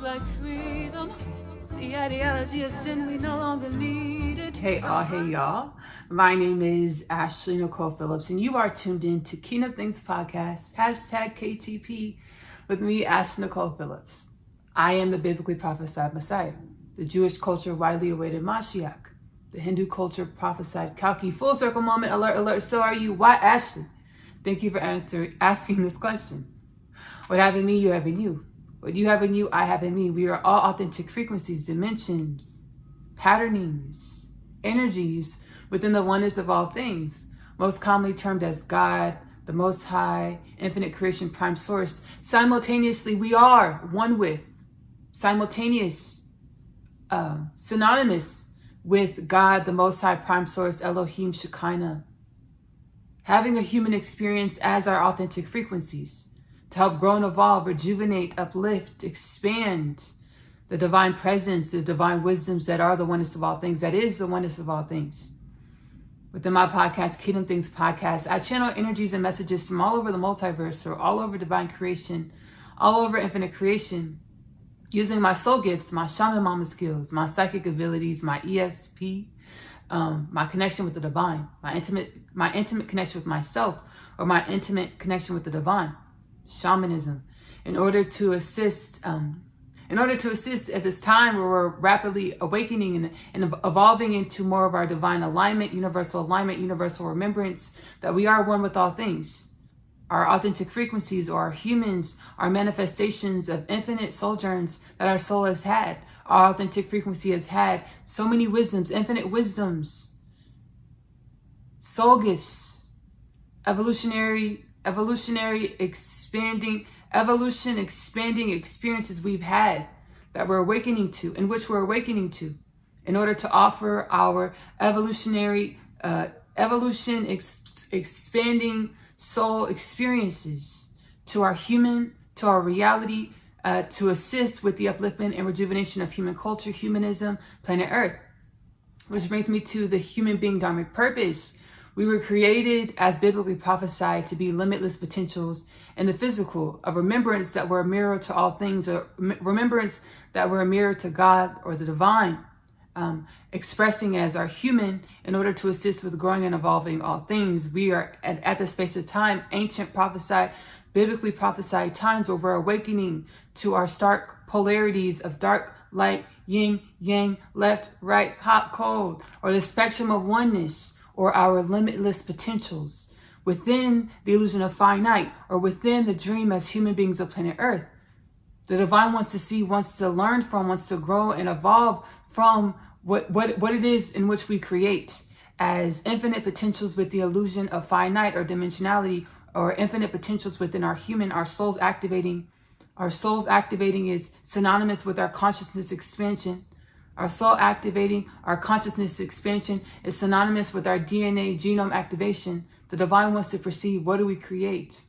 feels like freedom. The ideology of sin, we no longer need it. Hey y'all. My name is Ashley-Nicole Phillips, and you are tuned in to Kingdom Things Podcast, #KTP, with me, Ashley-Nicole Phillips. I am the biblically prophesied Messiah, the Jewish culture widely awaited Mashiach, the Hindu culture prophesied Kalki. Full circle moment, alert, alert. So are you. Why Ashley? Thank you for asking this question. What have in me, you have in you. What you have in you, I have in me. We are all authentic frequencies, dimensions, patternings, energies within the oneness of all things, most commonly termed as God, the Most High, infinite creation, prime source. Simultaneously, we are one with, simultaneous, synonymous with God, the Most High, prime source, Elohim, Shekinah. Having a human experience as our authentic frequencies to help grow and evolve, rejuvenate, uplift, expand the divine presence, the divine wisdoms that are the oneness of all things, that is the oneness of all things. Within my podcast, Kingdom Things Podcast, I channel energies and messages from all over the multiverse, or all over divine creation, all over infinite creation, using my soul gifts, my shaman mama skills, my psychic abilities, my ESP, my connection with the divine, my intimate connection with myself, or my intimate connection with the divine, shamanism, in order to assist at this time where we're rapidly awakening and evolving into more of our divine alignment, universal remembrance, that we are one with all things. Our authentic frequencies, or our humans, are manifestations of infinite sojourns that our soul has had. Our authentic frequency has had so many wisdoms, infinite wisdoms, soul gifts, evolutionary expanding experiences we've had that we're awakening to, in which we're awakening to, in order to offer our expanding soul experiences to our human, to our reality, to assist with the upliftment and rejuvenation of human culture, humanism, planet Earth. Which brings me to the human being dharmic purpose. We were created, as biblically prophesied, to be limitless potentials in the physical, a remembrance that we're a mirror to all things, a remembrance that we're a mirror to God or the divine, expressing as our human in order to assist with growing and evolving all things. We are at the space of time, ancient prophesied, biblically prophesied times where we're awakening to our stark polarities of dark, light, yin, yang, left, right, hot, cold, or the spectrum of oneness, or our limitless potentials within the illusion of finite, or within the dream as human beings of planet Earth. The divine wants to see, wants to learn from, wants to grow and evolve from what it is in which we create as infinite potentials with the illusion of finite or dimensionality, or infinite potentials within our human, our souls activating. Our souls activating is synonymous with our consciousness expansion. Our soul activating, our consciousness expansion is synonymous with our DNA genome activation. The divine wants to perceive, what do we create?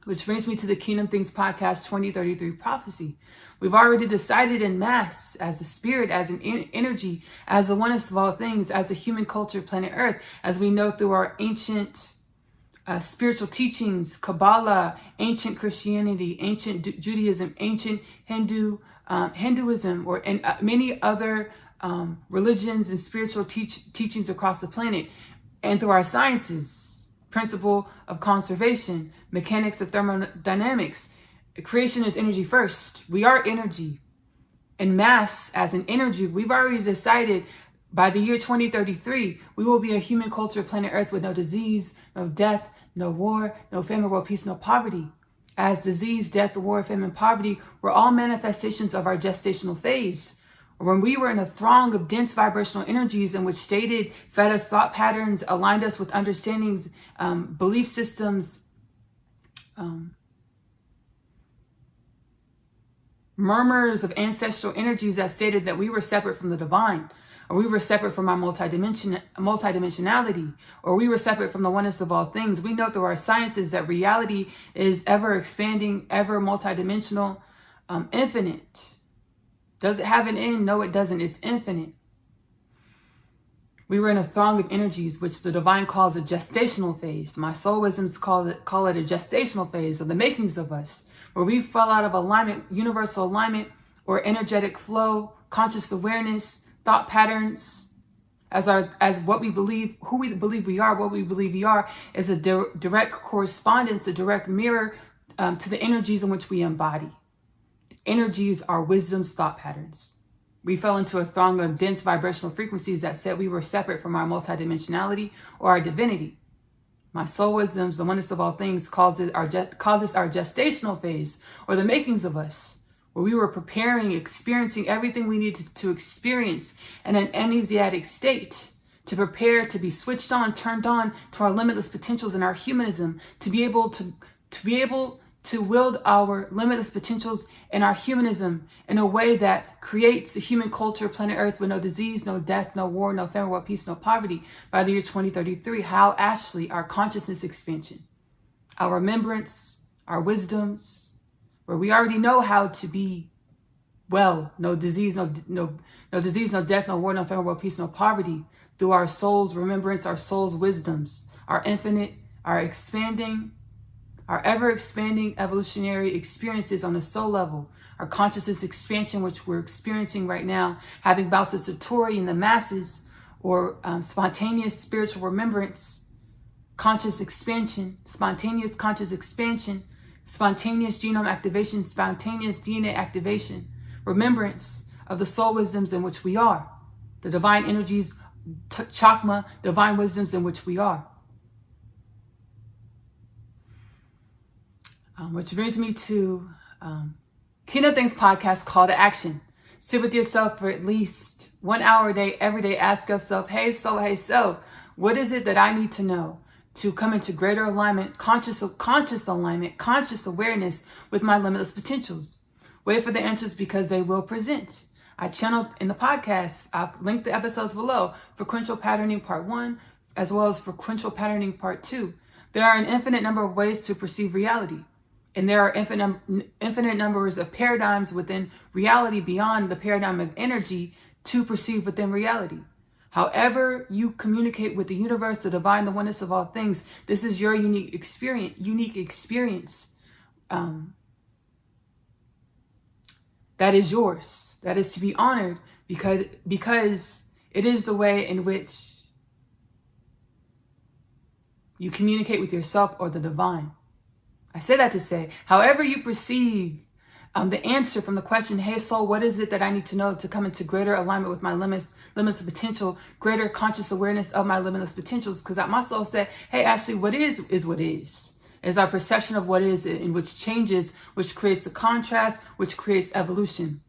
Which brings me to the Kingdom Things Podcast 2033 prophecy. We've already decided in mass, as a spirit, as an energy, as the oneness of all things, as a human culture, planet Earth, as we know through our ancient spiritual teachings, Kabbalah, ancient Christianity, ancient Judaism, ancient Hinduism, or many other religions and spiritual teachings across the planet, and through our sciences, principle of conservation, mechanics of thermodynamics. Creation is energy first. We are energy. In mass, as an energy, we've already decided by the year 2033, we will be a human culture, planet Earth, with no disease, no death, no war, no famine, world peace, no poverty. As disease, death, war, famine, poverty were all manifestations of our gestational phase. When we were in a throng of dense vibrational energies in which stated, fed us thought patterns, aligned us with understandings, belief systems, murmurs of ancestral energies that stated that we were separate from the divine, or we were separate from our multidimensionality, or we were separate from the oneness of all things. We know through our sciences that reality is ever expanding, ever multidimensional, infinite. Does it have an end? No, it doesn't. It's infinite. We were in a throng of energies, which the divine calls a gestational phase. My soul wisdoms call it a gestational phase of the makings of us, where we fell out of alignment, universal alignment, or energetic flow, conscious awareness, thought patterns, as what we believe, who we believe we are, what we believe we are, is a direct correspondence, a direct mirror to the energies in which we embody. Energies are wisdom's thought patterns. We fell into a throng of dense vibrational frequencies that said we were separate from our multidimensionality or our divinity. My soul wisdoms, the oneness of all things, causes our gestational phase, or the makings of us, where we were preparing, experiencing everything we needed to experience in an amnesiatic state, to prepare to be switched on, turned on to our limitless potentials and our humanism, to be able to wield our limitless potentials and our humanism in a way that creates a human culture, planet Earth, with no disease, no death, no war, no famine, world peace, no poverty by the year 2033. How, Ashley, our consciousness expansion, our remembrance, our wisdoms, where we already know how to be well, no disease, no disease, no death, no war, no famine, world peace, no poverty, through our soul's remembrance, our soul's wisdoms, our infinite, our expanding, our ever-expanding evolutionary experiences on the soul level, our consciousness expansion, which we're experiencing right now, having bouts of satori in the masses, or spontaneous spiritual remembrance, conscious expansion, spontaneous conscious expansion, spontaneous genome activation, spontaneous DNA activation, remembrance of the soul wisdoms in which we are, the divine energies, chakma, divine wisdoms in which we are. Which brings me to Kingdom Things podcast, Call to Action. Sit with yourself for at least 1 hour a day, every day. Ask yourself, hey, so, what is it that I need to know to come into greater alignment, conscious alignment, conscious awareness with my limitless potentials? Wait for the answers, because they will present. I channeled in the podcast, I'll link the episodes below, Frequential Patterning Part 1, as well as Frequential Patterning Part 2. There are an infinite number of ways to perceive reality. And there are infinite numbers of paradigms within reality beyond the paradigm of energy to perceive within reality. However you communicate with the universe, the divine, the oneness of all things, this is your unique experience. That is yours. That is to be honored, because it is the way in which you communicate with yourself or the divine. I say that to say, however you perceive the answer from the question, hey soul, what is it that I need to know to come into greater alignment with my limitless potential, greater conscious awareness of my limitless potentials? Because my soul said, hey Ashley, what is what is. Is our perception of what is, in which changes, which creates the contrast, which creates evolution.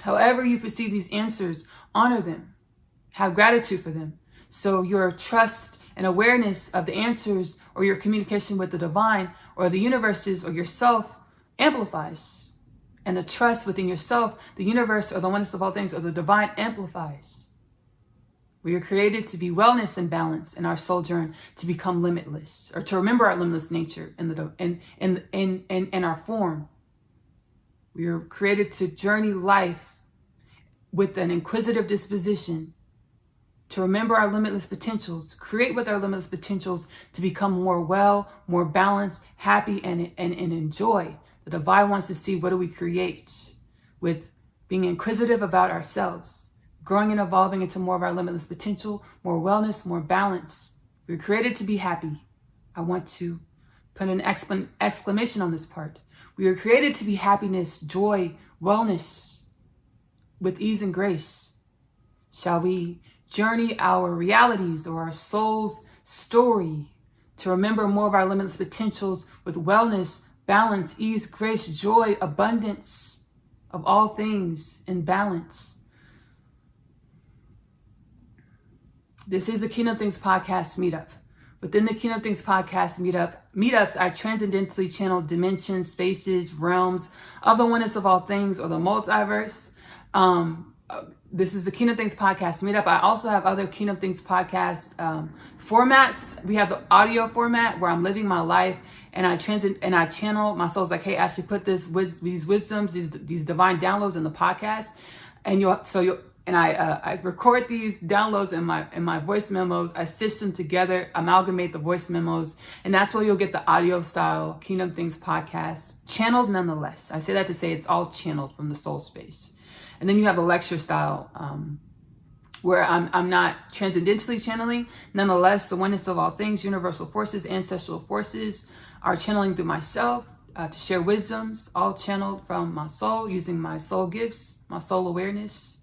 However you perceive these answers, honor them, have gratitude for them. So your trust and awareness of the answers, or your communication with the divine or the universes or yourself, amplifies. And the trust within yourself, the universe, or the oneness of all things, or the divine, amplifies. We are created to be wellness and balance in our sojourn, to become limitless, or to remember our limitless nature in our form. We are created to journey life with an inquisitive disposition, to remember our limitless potentials, create with our limitless potentials, to become more well, more balanced, happy, and enjoy. The divine wants to see, what do we create with being inquisitive about ourselves, growing and evolving into more of our limitless potential, more wellness, more balance. We're created to be happy. I want to put an exclamation on this part. We are created to be happiness, joy, wellness, with ease and grace. Shall we journey our realities, or our soul's story, to remember more of our limitless potentials with wellness, balance, ease, grace, joy, abundance of all things in balance? This is the Kingdom Things Podcast Meetup. Within the Kingdom Things Podcast meetups, I transcendentally channel dimensions, spaces, realms of the oneness of all things, or the multiverse. This is the Kingdom Things Podcast Meetup. I also have other Kingdom Things Podcast formats. We have the audio format where I'm living my life, and I channel. My soul's like, hey, Ashley, put these wisdoms, these divine downloads in the podcast, and and I record these downloads in my voice memos. I stitch them together, amalgamate the voice memos, and that's where you'll get the audio style Kingdom Things podcast, channeled nonetheless. I say that to say it's all channeled from the soul space. And then you have a lecture style, where I'm not transcendentally channeling. Nonetheless, the oneness of all things, universal forces, ancestral forces are channeling through myself to share wisdoms, all channeled from my soul, using my soul gifts, my soul awareness.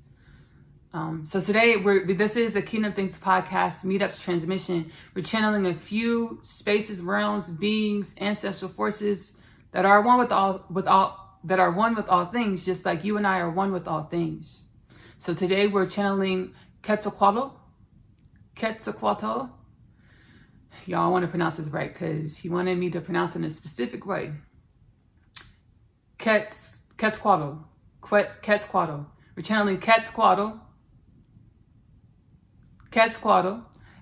So today, this is a Kingdom Things podcast, meetups transmission. We're channeling a few spaces, realms, beings, ancestral forces that are one with all things, just like you and I are one with all things. So today we're channeling Quetzalcoatl. Y'all, I want to pronounce this right because he wanted me to pronounce it in a specific way. Quetzalcoatl. We're channeling Quetzalcoatl,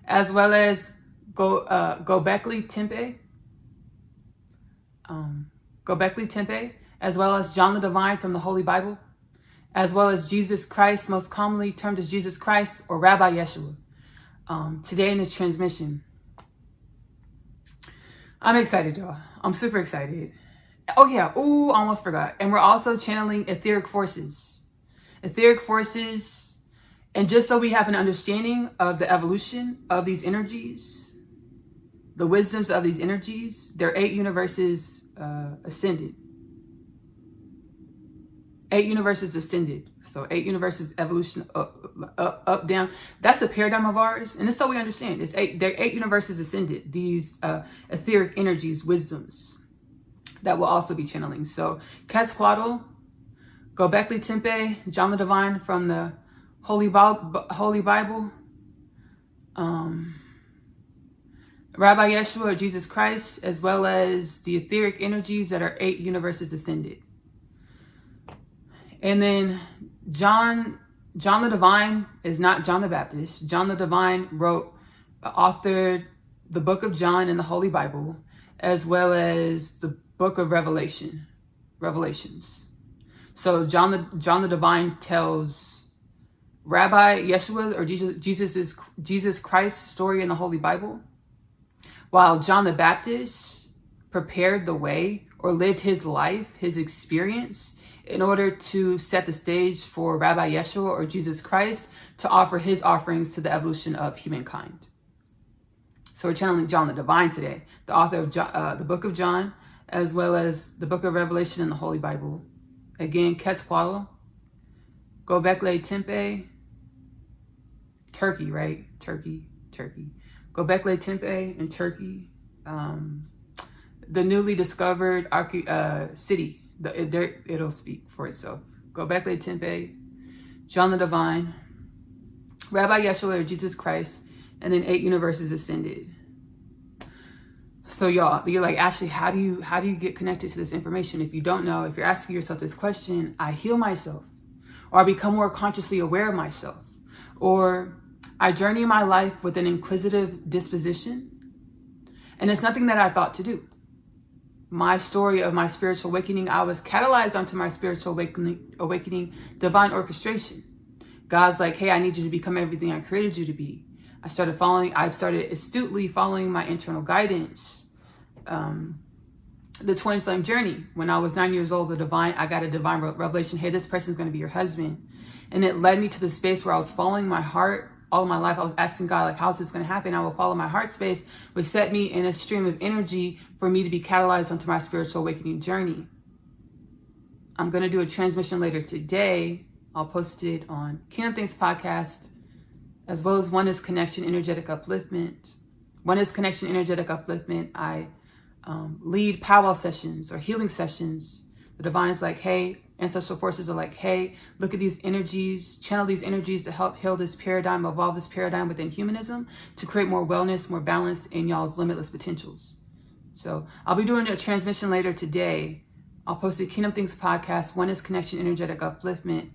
as well as Gobeklitepe, as well as John the Divine from the Holy Bible, as well as Jesus Christ, most commonly termed as Jesus Christ or Rabbi Yeshua. Today in this transmission, I'm excited, y'all. I'm super excited. Oh yeah, almost forgot. And we're also channeling etheric forces. And just so we have an understanding of the evolution of these energies, the wisdoms of these energies, there are 8 universes ascended. 8 universes ascended. So 8 universes evolution, up, down. That's the paradigm of ours. And it's so we understand. There are 8 universes ascended. These etheric energies, wisdoms that will also be channeling. So Quetzalcoatl, Gobeklitepe, John the Divine from the Holy Bible, Rabbi Yeshua or Jesus Christ, as well as the etheric energies that are 8 universes ascended. And then John the Divine is not John the Baptist. John the Divine authored the book of John in the Holy Bible, as well as the book of Revelations. So John the Divine tells Rabbi Yeshua or Jesus Christ's story in the Holy Bible, while John the Baptist prepared the way or lived his life, his experience, in order to set the stage for Rabbi Yeshua or Jesus Christ to offer his offerings to the evolution of humankind. So we're channeling John the Divine today, the author of the book of John, as well as the book of Revelation in the Holy Bible. Again, Quetzalcoatl, Gobeklitepe, Turkey, right? Turkey. Gobeklitepe in Turkey. The newly discovered city. It'll speak for itself. Gobeklitepe, John the Divine, Rabbi Yeshua or Jesus Christ, and then 8 universes ascended. So y'all, you're like, Ashley, how do you get connected to this information? If you don't know, if you're asking yourself this question, I heal myself, or I become more consciously aware of myself, or I journey my life with an inquisitive disposition, and it's nothing that I thought to do. My story of my spiritual awakening, I was catalyzed onto my spiritual awakening, divine orchestration. God's like, hey, I need you to become everything I created you to be. I started astutely following my internal guidance. The twin flame journey. When I was 9 years old, I got a divine revelation. Hey, this person's going to be your husband. And it led me to the space where I was following my heart. All of my life, I was asking God, like, how's this going to happen? I will follow my heart space, would set me in a stream of energy for me to be catalyzed onto my spiritual awakening journey. I'm going to do a transmission later today. I'll post it on Kingdom Things podcast, as well as Oneness Connection Energetic Upliftment. Oneness Connection Energetic Upliftment, I lead powwow sessions or healing sessions. The divine's like, hey, ancestral forces are like, hey, look at these energies, channel these energies to help heal this paradigm, evolve this paradigm within humanism to create more wellness, more balance in y'all's limitless potentials. So I'll be doing a transmission later today. I'll post a Kingdom Things podcast, Oneness Connection Energetic Upliftment.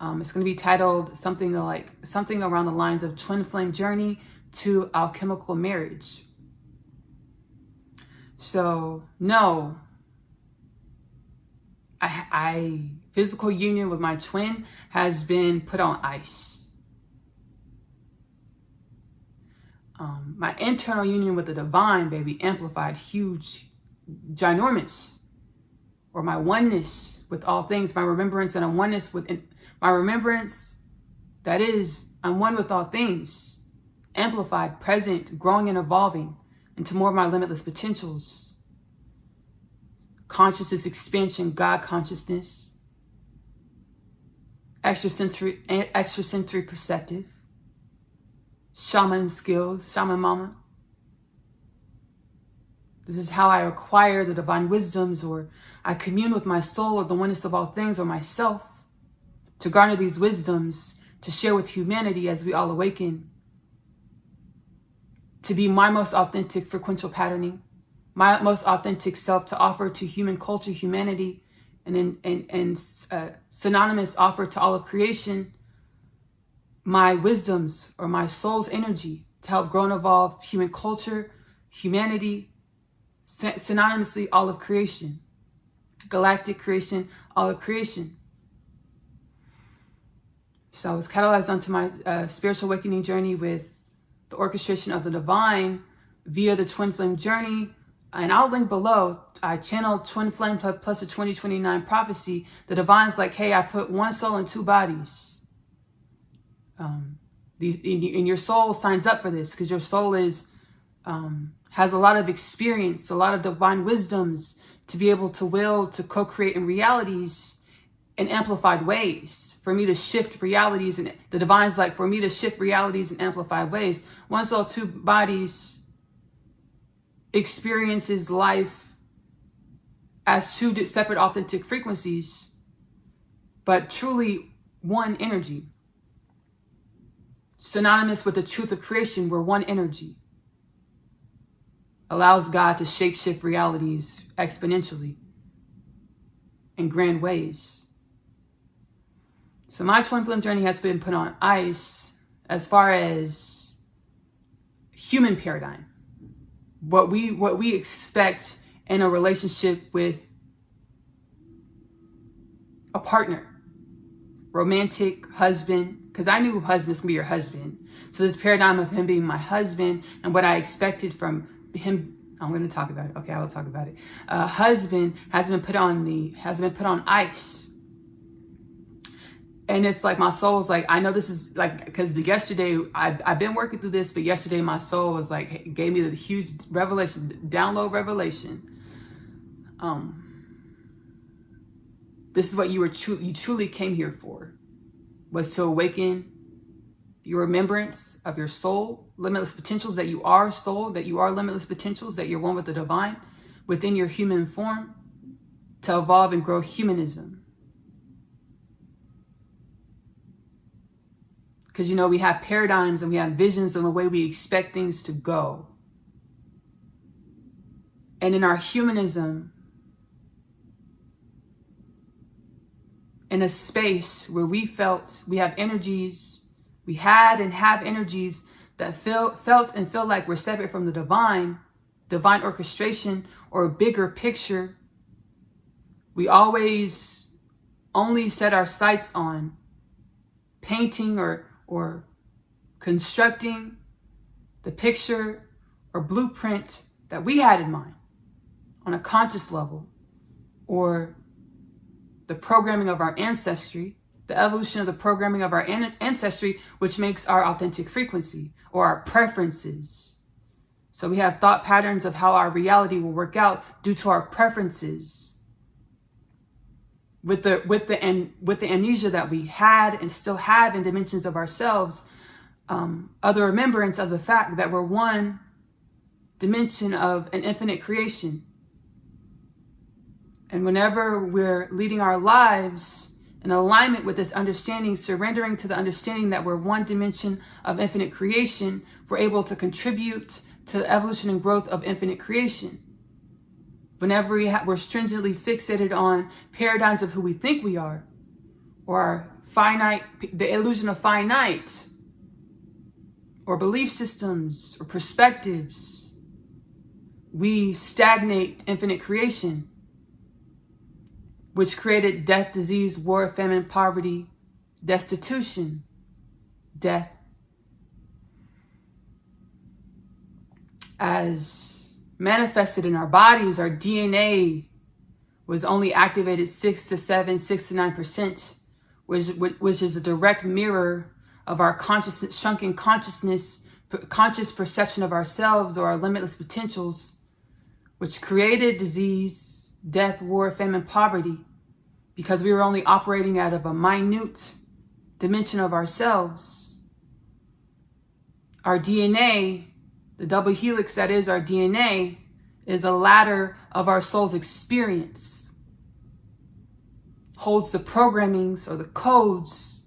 It's going to be titled something around the lines of Twin Flame Journey to Alchemical Marriage. So no, physical union with my twin has been put on ice. My internal union with the divine, baby, amplified, huge, ginormous. Or my oneness with all things, my remembrance and I'm oneness with my remembrance, that is, I'm one with all things, amplified, present, growing and evolving into more of my limitless potentials. Consciousness expansion, God consciousness, extrasensory perceptive, shaman skills, shaman mama. This is how I acquire the divine wisdoms, or I commune with my soul or the oneness of all things or myself to garner these wisdoms to share with humanity as we all awaken. To be my most authentic frequential patterning, my most authentic self to offer to human culture, humanity, and synonymous offer to all of creation, my wisdoms or my soul's energy to help grow and evolve human culture, humanity, synonymously all of creation, galactic creation, all of creation. So I was catalyzed onto my spiritual awakening journey with the orchestration of the divine via the twin flame journey. And I'll link below. I channeled twin flame plus the 2029 prophecy. The divine's like, hey, I put one soul in two bodies. And your soul signs up for this because your soul has a lot of experience, a lot of divine wisdoms to be able to will to co-create in realities in amplified ways. For me to shift realities, and the divine's like, for me to shift realities in amplified ways. One soul, two bodies experiences life as two separate authentic frequencies, but truly one energy. Synonymous with the truth of creation, we're one energy. Allows God to shapeshift realities exponentially in grand ways. So my twin flame journey has been put on ice as far as human paradigm. What we expect in a relationship with a partner, romantic husband, because I knew husband's gonna be your husband. So this paradigm of him being my husband and what I expected from him, I'm going to talk about it. Okay, I will talk about it. Husband has been put on ice, and it's like my soul is like, I know this is like, because yesterday I've been working through this, but yesterday my soul was like, gave me the huge revelation, download revelation. This is what you truly came here for, was to awaken your remembrance of your soul, limitless potentials, that you are soul, that you are limitless potentials, that you're one with the divine within your human form, to evolve and grow humanism. Because, we have paradigms and we have visions of the way we expect things to go. And in our humanism, in a space where we felt we have energies, we had and have energies that felt and feel like we're separate from the divine orchestration or a bigger picture. We always only set our sights on painting or constructing the picture or blueprint that we had in mind on a conscious level, or the programming of our ancestry, the evolution of the programming of our ancestry, which makes our authentic frequency or our preferences. So we have thought patterns of how our reality will work out due to our preferences. With the amnesia that we had and still have in dimensions of ourselves, other remembrance of the fact that we're one dimension of an infinite creation. And whenever we're leading our lives in alignment with this understanding, surrendering to the understanding that we're one dimension of infinite creation, we're able to contribute to the evolution and growth of infinite creation. Whenever we're stringently fixated on paradigms of who we think we are, or our finite, the illusion of finite, or belief systems or perspectives, we stagnate infinite creation. which created death, disease, war, famine, poverty, destitution, death. As manifested in our bodies, our DNA was only activated 6 to 9%, which is a direct mirror of our consciousness, shrunken conscious perception of ourselves or our limitless potentials, which created disease, death, war, famine, poverty, because we were only operating out of a minute dimension of ourselves. Our DNA, the double helix that is our DNA, is a ladder of our soul's experience. Holds the programmings or the codes,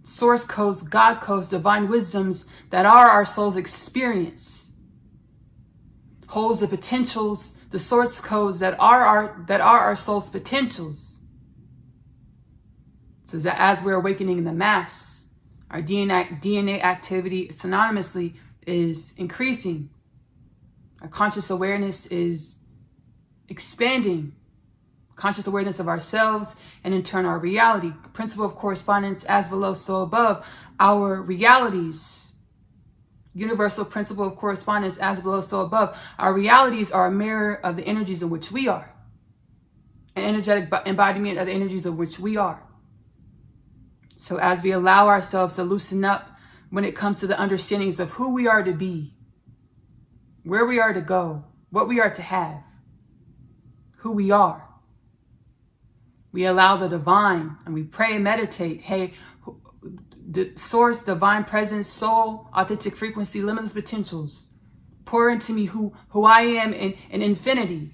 source codes, God codes, divine wisdoms that are our soul's experience. Holds the potentials, the source codes that are our soul's potentials. So that as we're awakening in the mass, our DNA activity synonymously is increasing. Our conscious awareness is expanding. Conscious awareness of ourselves and in turn our reality. Principle of correspondence, as below, so above. Our realities. Universal principle of correspondence, as below, so above. Our realities are a mirror of the energies in which we are. An energetic embodiment of the energies of which we are. So as we allow ourselves to loosen up when it comes to the understandings of who we are to be, where we are to go, what we are to have, who we are, we allow the divine and we pray and meditate. Hey, the source, divine presence, soul, authentic frequency, limitless potentials, pour into me who I am in infinity,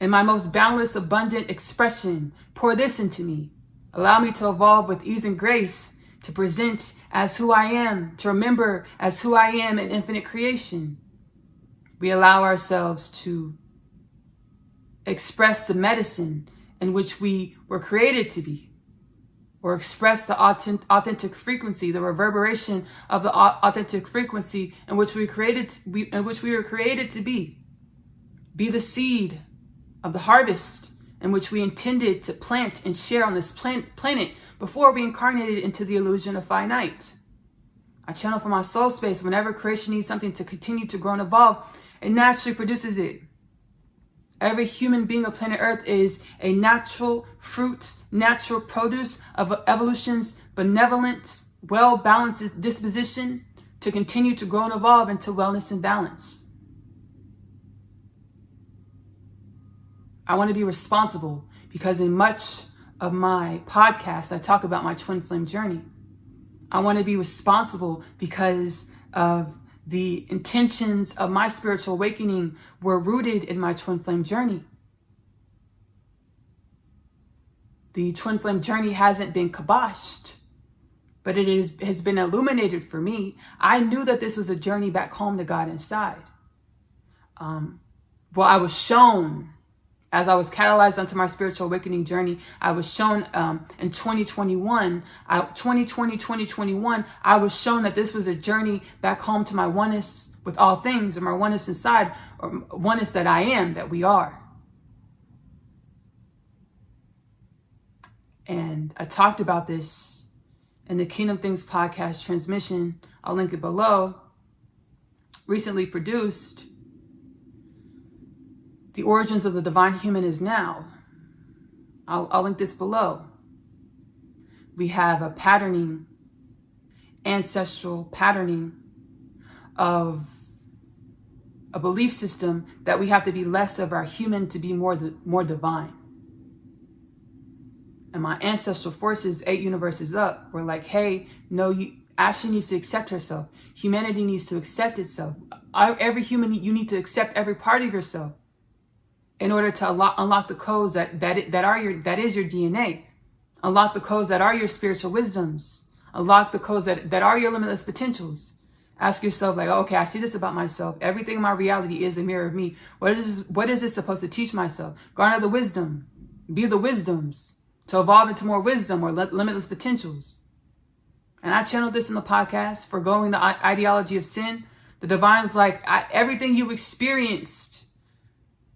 in my most boundless, abundant expression. Pour this into me. Allow me to evolve with ease and grace, to present as who I am, to remember as who I am in infinite creation. We allow ourselves to express the medicine in which we were created to be, or express the authentic frequency, the reverberation of the authentic frequency in which we were created to be. Be the seed of the harvest in which we intended to plant and share on this planet before we incarnated into the illusion of finite. I channel from my soul space. Whenever creation needs something to continue to grow and evolve, it naturally produces it. Every human being on planet Earth is a natural fruit, natural produce of evolution's benevolent, well-balanced disposition to continue to grow and evolve into wellness and balance. I want to be responsible because in much of my podcast, I talk about my twin flame journey. I want to be responsible because of the intentions of my spiritual awakening were rooted in my twin flame journey. The twin flame journey hasn't been kiboshed, but it has been illuminated for me. I knew that this was a journey back home to God inside. I was shown, as I was catalyzed onto my spiritual awakening journey, I was shown in 2021, I was shown that this was a journey back home to my oneness with all things, or my oneness inside, or oneness that I am, that we are. And I talked about this in the Kingdom Things podcast transmission. I'll link it below. Recently produced. The origins of the divine human is now. I'll link this below. We have a patterning, ancestral patterning of a belief system that we have to be less of our human to be more divine. And my ancestral forces, 8 universes up, were like, hey, no, Ashley needs to accept herself. Humanity needs to accept itself. Every human, you need to accept every part of yourself in order to unlock the codes that is your DNA. Unlock the codes that are your spiritual wisdoms. Unlock the codes that are your limitless potentials. Ask yourself, like, okay, I see this about myself. Everything in my reality is a mirror of me. What is this supposed to teach myself? Garner the wisdom. Be the wisdoms. To evolve into more wisdom or limitless potentials. And I channeled this in the podcast, Forgoing the Ideology of Sin. The divine's like, everything you experienced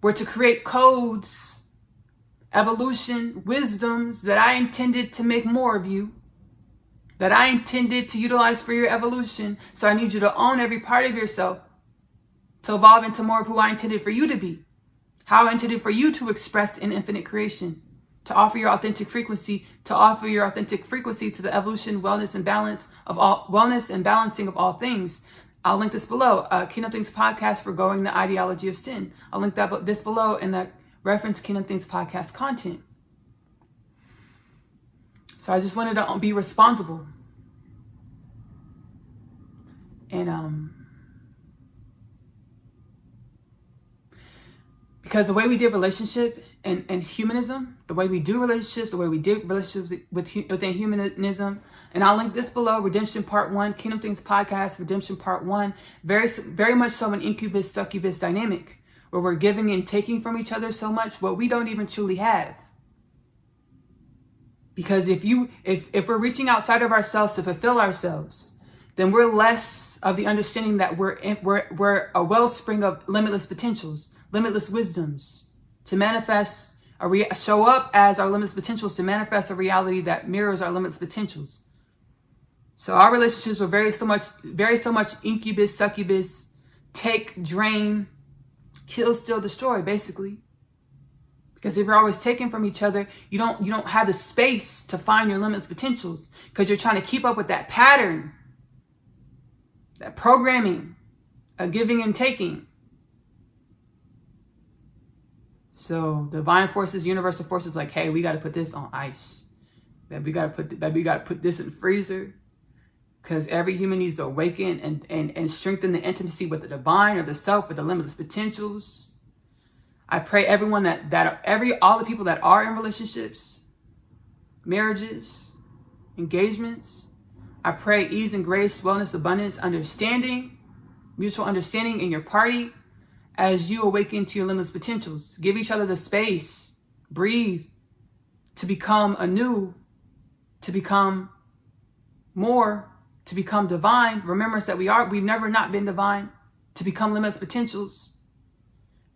were to create codes evolution, wisdoms that I intended to make more of you, that I intended to utilize for your evolution. So I need you to own every part of yourself to evolve into more of who I intended for you to be, how I intended for you to express in infinite creation, to offer your authentic frequency, to the evolution, wellness, and balancing of all things. I'll link this below. Kingdom Things Podcast, Forgoing the Ideology of Sin. I'll link this below in the reference Kingdom Things Podcast content. So I just wanted to be responsible. And because the way we did relationship and humanism, the way we do relationships, the way we did relationships within humanism, and I'll link this below, Redemption Part 1, Kingdom Things Podcast, Redemption Part 1, very much so an incubus-succubus dynamic, where we're giving and taking from each other so much what we don't even truly have. Because if we're reaching outside of ourselves to fulfill ourselves, then we're less of the understanding that we're a wellspring of limitless potentials, limitless wisdoms, to manifest show up as our limitless potentials, to manifest a reality that mirrors our limitless potentials. So our relationships were very so much incubus, succubus, take, drain, kill, steal, destroy, basically. Because if you're always taking from each other, you don't have the space to find your limitless potentials, because you're trying to keep up with that pattern, that programming of giving and taking. So divine forces, universal forces, like, hey, we got to put this on ice. We got to put this in the freezer, because every human needs to awaken and strengthen the intimacy with the divine or the self, with the limitless potentials. I pray everyone all the people that are in relationships, marriages, engagements, I pray ease and grace, wellness, abundance, understanding, mutual understanding in your party as you awaken to your limitless potentials. Give each other the space, breathe, to become anew, to become more, to become divine. Remembrance that we've never not been divine, to become limitless potentials.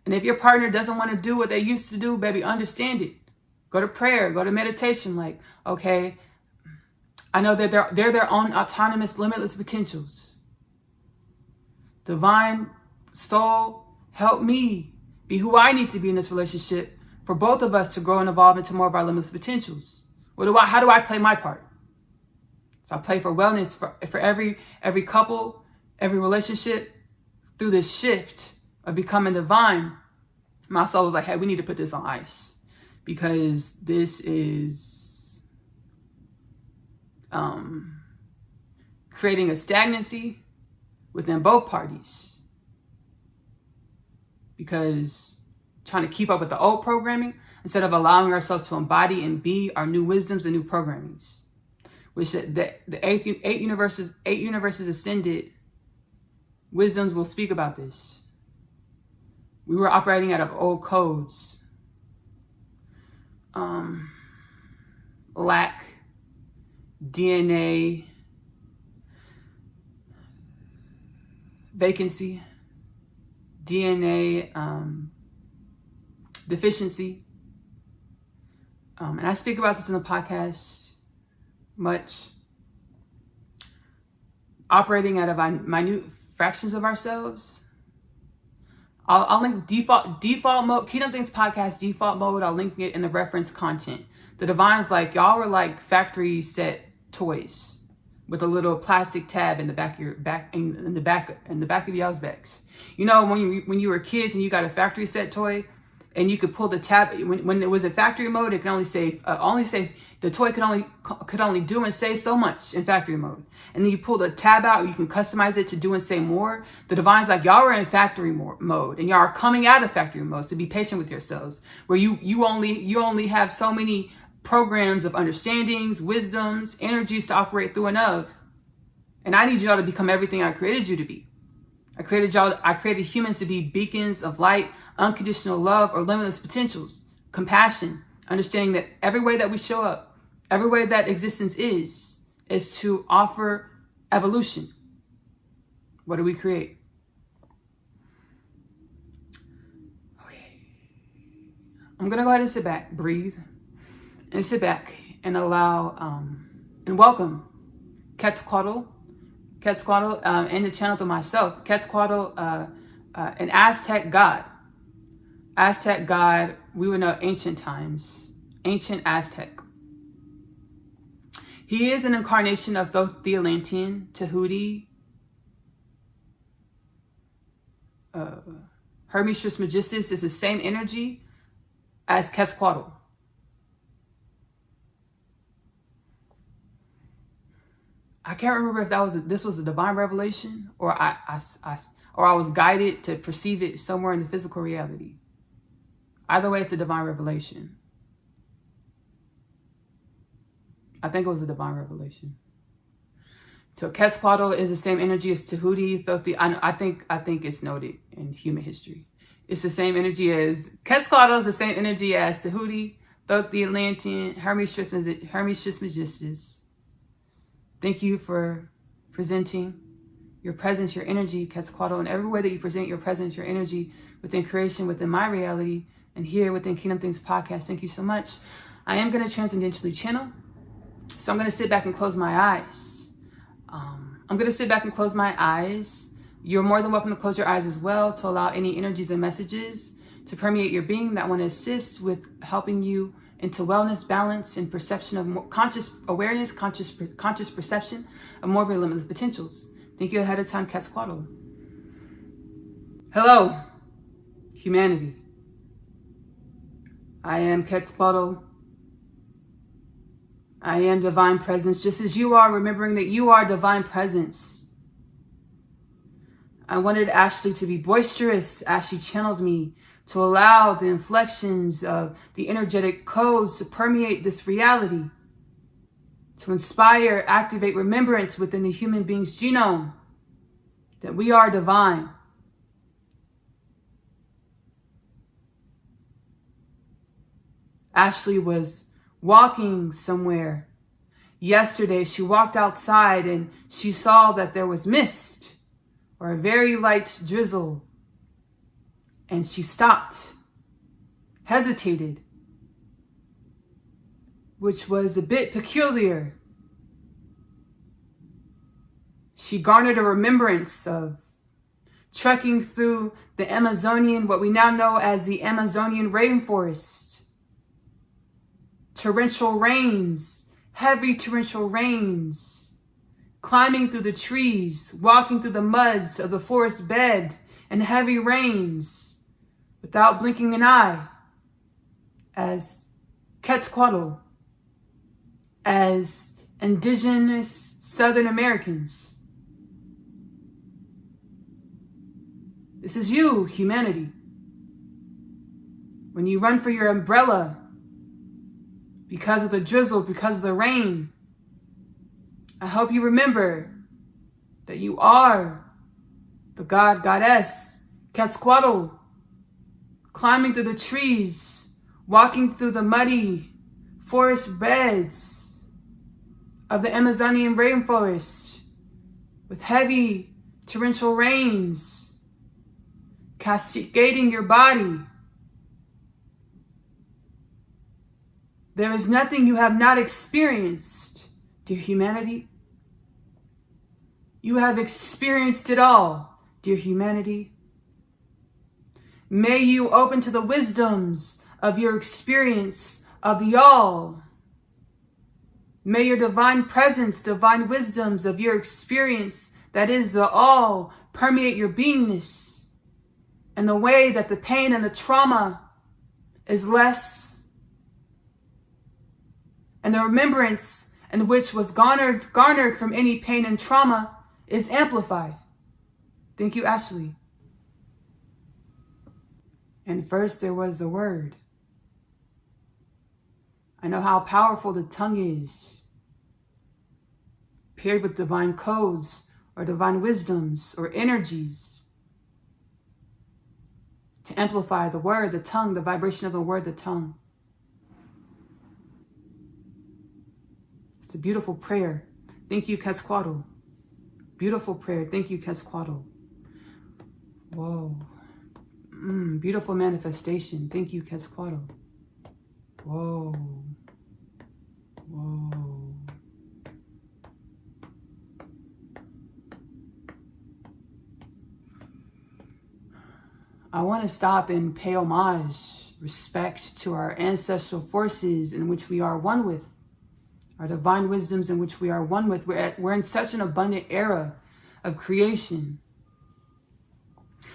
And if your partner doesn't want to do what they used to do, baby, understand it. Go to prayer, go to meditation. Like, okay, I know that they're their own autonomous, limitless potentials. Divine soul, help me be who I need to be in this relationship for both of us to grow and evolve into more of our limitless potentials. How do I play my part? So I play for wellness for every couple, every relationship through this shift of becoming divine. My soul was like, hey, we need to put this on ice, because this is creating a stagnancy within both parties, because trying to keep up with the old programming instead of allowing ourselves to embody and be our new wisdoms and new programmings, which the eight universes ascended wisdoms will speak about this. We were operating out of old codes. Lack, DNA, vacancy, DNA deficiency. And I speak about this in the podcast much. Operating out of minute fractions of ourselves. I'll link default mode, Kingdom Things Podcast default mode. I'll link it in the reference content. The divine's like, y'all were like factory set toys with a little plastic tab in the back of your in the back of y'all's backs. You know, when you were kids and you got a factory set toy, and you could pull the tab when it was in factory mode, it can only say the toy could only do and say so much in factory mode. And then you pull the tab out, you can customize it to do and say more. The divine's like, y'all are in factory mode, and y'all are coming out of factory mode. So be patient with yourselves, where you only have so many programs of understandings, wisdoms, energies to operate through and of. And I need y'all to become everything I created you to be. I created humans to be beacons of light, unconditional love, or limitless potentials, compassion, understanding that every way that we show up, every way that existence is to offer evolution. What do we create? Okay. I'm going to go ahead and sit back, breathe, and sit back and allow and welcome Quetzalcoatl in the channel to myself. Quetzalcoatl, an Aztec god. Aztec god, we would know ancient times, ancient Aztec. He is an incarnation of both the Atlantean, Tahuti, Hermes Trismegistus is the same energy as Quetzalcoatl. I can't remember if this was a divine revelation or I was guided to perceive it somewhere in the physical reality. Either way, it's a divine revelation. I think it was a divine revelation. So Quetzalcoatl is the same energy as Tahuti. I think it's noted in human history. It's the same energy as Quetzalcoatl is the same energy as Tahuti, the Atlantean, Hermes Trismegistus. Thank you for presenting your presence, your energy, Quetzalcoatl, and every way that you present your presence, your energy within creation, within my reality, and here within Kingdom Things Podcast. Thank you so much. I am going to transcendentally channel. So I'm going to sit back and close my eyes. You're more than welcome to close your eyes as well to allow any energies and messages to permeate your being that want to assist with helping you into wellness, balance, and perception of more conscious awareness, conscious perception of more of your limitless potentials. Thank you ahead of time, Quetzalcoatl. Hello, humanity. I am Quetzalcoatl. I am divine presence, just as you are, remembering that you are divine presence. I wanted Ashley to be boisterous. Ashley channeled me to allow the inflections of the energetic codes to permeate this reality, to inspire, activate remembrance within the human being's genome that we are divine. Ashley was walking somewhere. Yesterday, she walked outside and she saw that there was mist or a very light drizzle. And she stopped, hesitated, which was a bit peculiar. She garnered a remembrance of trekking through the Amazonian, what we now know as the Amazonian rainforest. Torrential rains, heavy torrential rains, climbing through the trees, walking through the muds of the forest bed, and heavy rains without blinking an eye, as Quetzalcoatl, as indigenous Southern Americans. This is you, humanity. When you run for your umbrella, because of the drizzle, because of the rain, I hope you remember that you are the god, goddess, Quetzalcoatl, climbing through the trees, walking through the muddy forest beds of the Amazonian rainforest with heavy torrential rains cascading your body. There is nothing you have not experienced, dear humanity. You have experienced it all, dear humanity. May you open to the wisdoms of your experience of the all. May your divine presence, divine wisdoms of your experience, that is the all, permeate your beingness in the way that the pain and the trauma is less, and the remembrance in which was garnered from any pain and trauma is amplified. Thank you, Ashley. And first there was the word. I know how powerful the tongue is, paired with divine codes or divine wisdoms or energies, to amplify the word, the tongue, the vibration of the word, the tongue. It's a beautiful prayer. Thank you, Quetzalcoatl. Beautiful prayer. Thank you, Quetzalcoatl. Whoa. Beautiful manifestation. Thank you, Quetzalcoatl. Whoa. Whoa. I want to stop and pay homage, respect to our ancestral forces in which we are one with, our divine wisdoms in which we are one with. We're in such an abundant era of creation,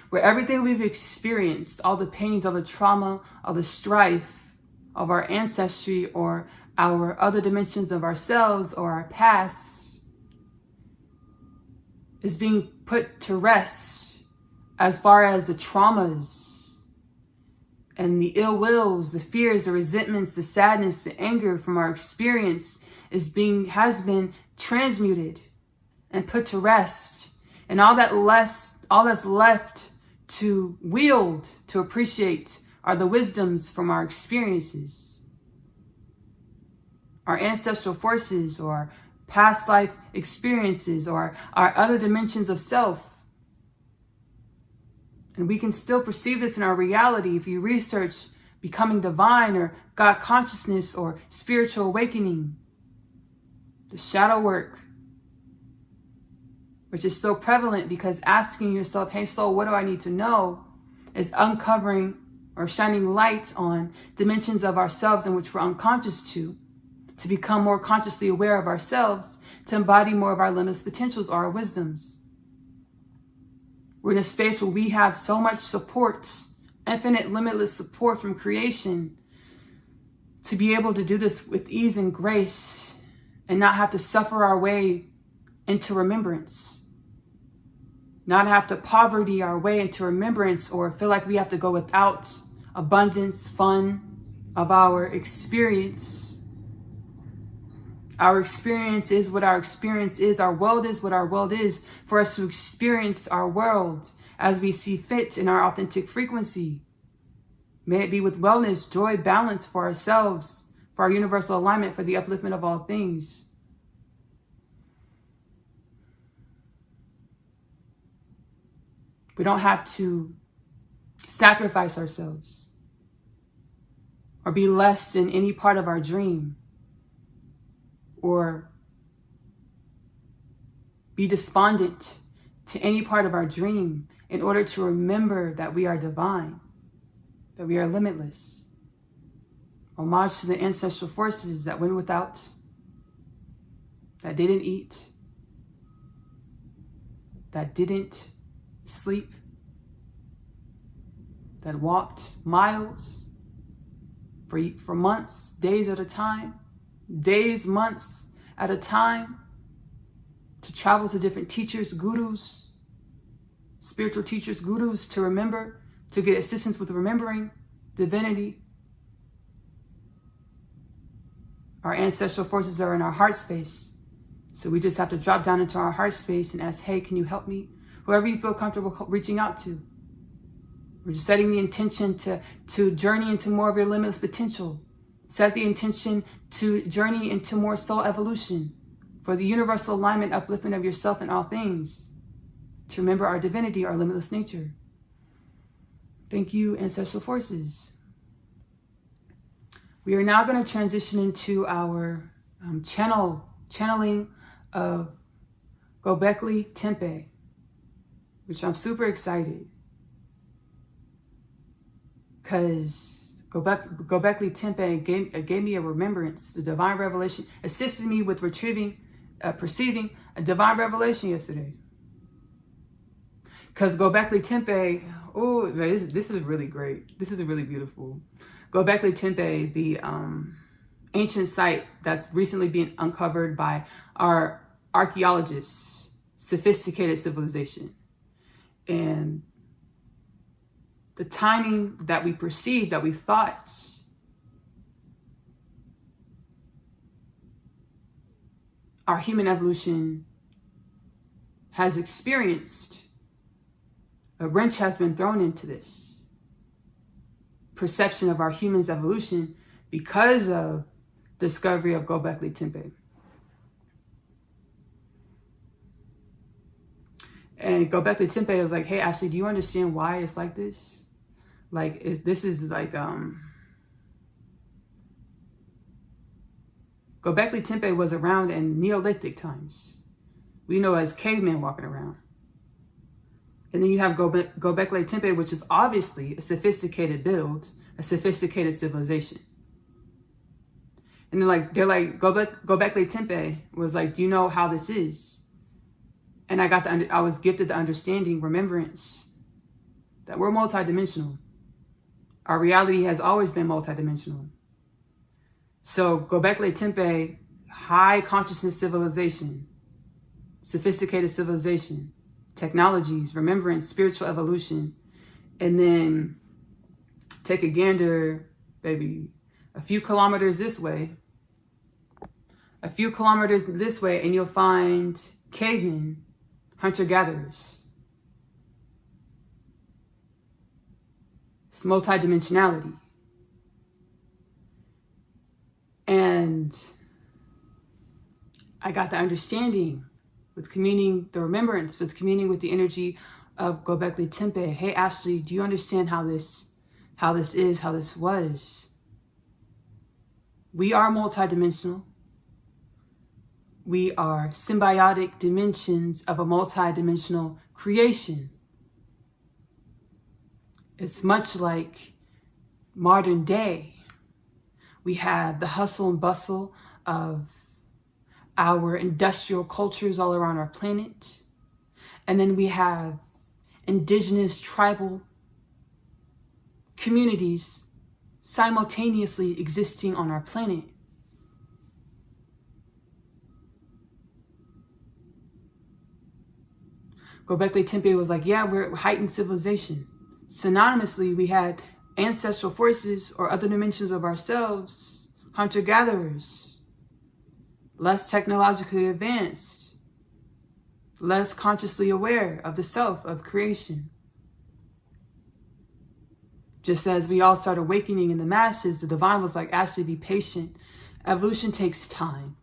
where everything we've experienced, all the pains, all the trauma, all the strife of our ancestry or our other dimensions of ourselves or our past, is being put to rest, as far as the traumas and the ill wills, the fears, the resentments, the sadness, the anger from our experience has been transmuted and put to rest. And all that's left to wield, to appreciate, are the wisdoms from our experiences, our ancestral forces, or past life experiences, or our other dimensions of self. And we can still perceive this in our reality if you research becoming divine or God consciousness or spiritual awakening, the shadow work, which is so prevalent because asking yourself, hey soul, what do I need to know, is uncovering or shining light on dimensions of ourselves in which we're unconscious to become more consciously aware of ourselves, to embody more of our limitless potentials or our wisdoms. We're in a space where we have so much support, infinite, limitless support from creation, to be able to do this with ease and grace and not have to suffer our way into remembrance, not have to poverty our way into remembrance or feel like we have to go without abundance, fun of our experience. Our experience is what our experience is. Our world is what our world is, for us to experience our world as we see fit in our authentic frequency. May it be with wellness, joy, balance for ourselves, for our universal alignment, for the upliftment of all things. We don't have to sacrifice ourselves or be less in any part of our dream, or be despondent to any part of our dream in order to remember that we are divine, that we are limitless. Homage to the ancestral forces that went without, that didn't eat, that didn't sleep, that walked miles for months, days at a time, months at a time, to travel to different teachers, gurus, spiritual teachers, gurus, to remember, to get assistance with remembering divinity. Our ancestral forces are in our heart space. So we just have to drop down into our heart space and ask, hey, can you help me? Whoever you feel comfortable reaching out to. We're just setting the intention to journey into more of your limitless potential. Set the intention to journey into more soul evolution, for the universal alignment, upliftment of yourself and all things, to remember our divinity, our limitless nature. Thank you, ancestral forces. We are now going to transition into our channeling of Gobeklitepe, which I'm super excited because Gobeklitepe gave me a remembrance, the divine revelation, assisted me with perceiving a divine revelation yesterday. Because Gobeklitepe, oh, this is really great. This is really beautiful. Gobeklitepe, the ancient site that's recently being uncovered by our archaeologists, sophisticated civilization. And the timing that we perceived, that we thought our human evolution has experienced, a wrench has been thrown into this perception of our humans' evolution because of discovery of Gobeklitepe. And Gobeklitepe was like, hey, Ashley, do you understand why it's like this? Like, this is like, Gobeklitepe was around in Neolithic times. We know as cavemen walking around. And then you have Gobeklitepe, which is obviously a sophisticated build, a sophisticated civilization. And they're like Gobeklitepe was like, do you know how this is? And I was gifted the understanding, remembrance, that we're multidimensional. Our reality has always been multidimensional. So Gobeklitepe, high consciousness civilization, sophisticated civilization, technologies, remembrance, spiritual evolution, and then take a gander, baby, a few kilometers this way, and you'll find cavemen, hunter-gatherers. It's multidimensionality. And I got the understanding with communing, the remembrance, with communing with the energy of Gobeklitepe. Hey, Ashley, do you understand how this was? We are multidimensional. We are symbiotic dimensions of a multidimensional creation. It's much like modern day. We have the hustle and bustle of our industrial cultures all around our planet. And then we have indigenous tribal communities simultaneously existing on our planet. Gobeklitepe was like, yeah, we're heightened civilization. Synonymously, we had ancestral forces or other dimensions of ourselves, hunter-gatherers, less technologically advanced, less consciously aware of the self, of creation. Just as we all start awakening in the masses, the divine was like, Ashley, be patient. Evolution takes time.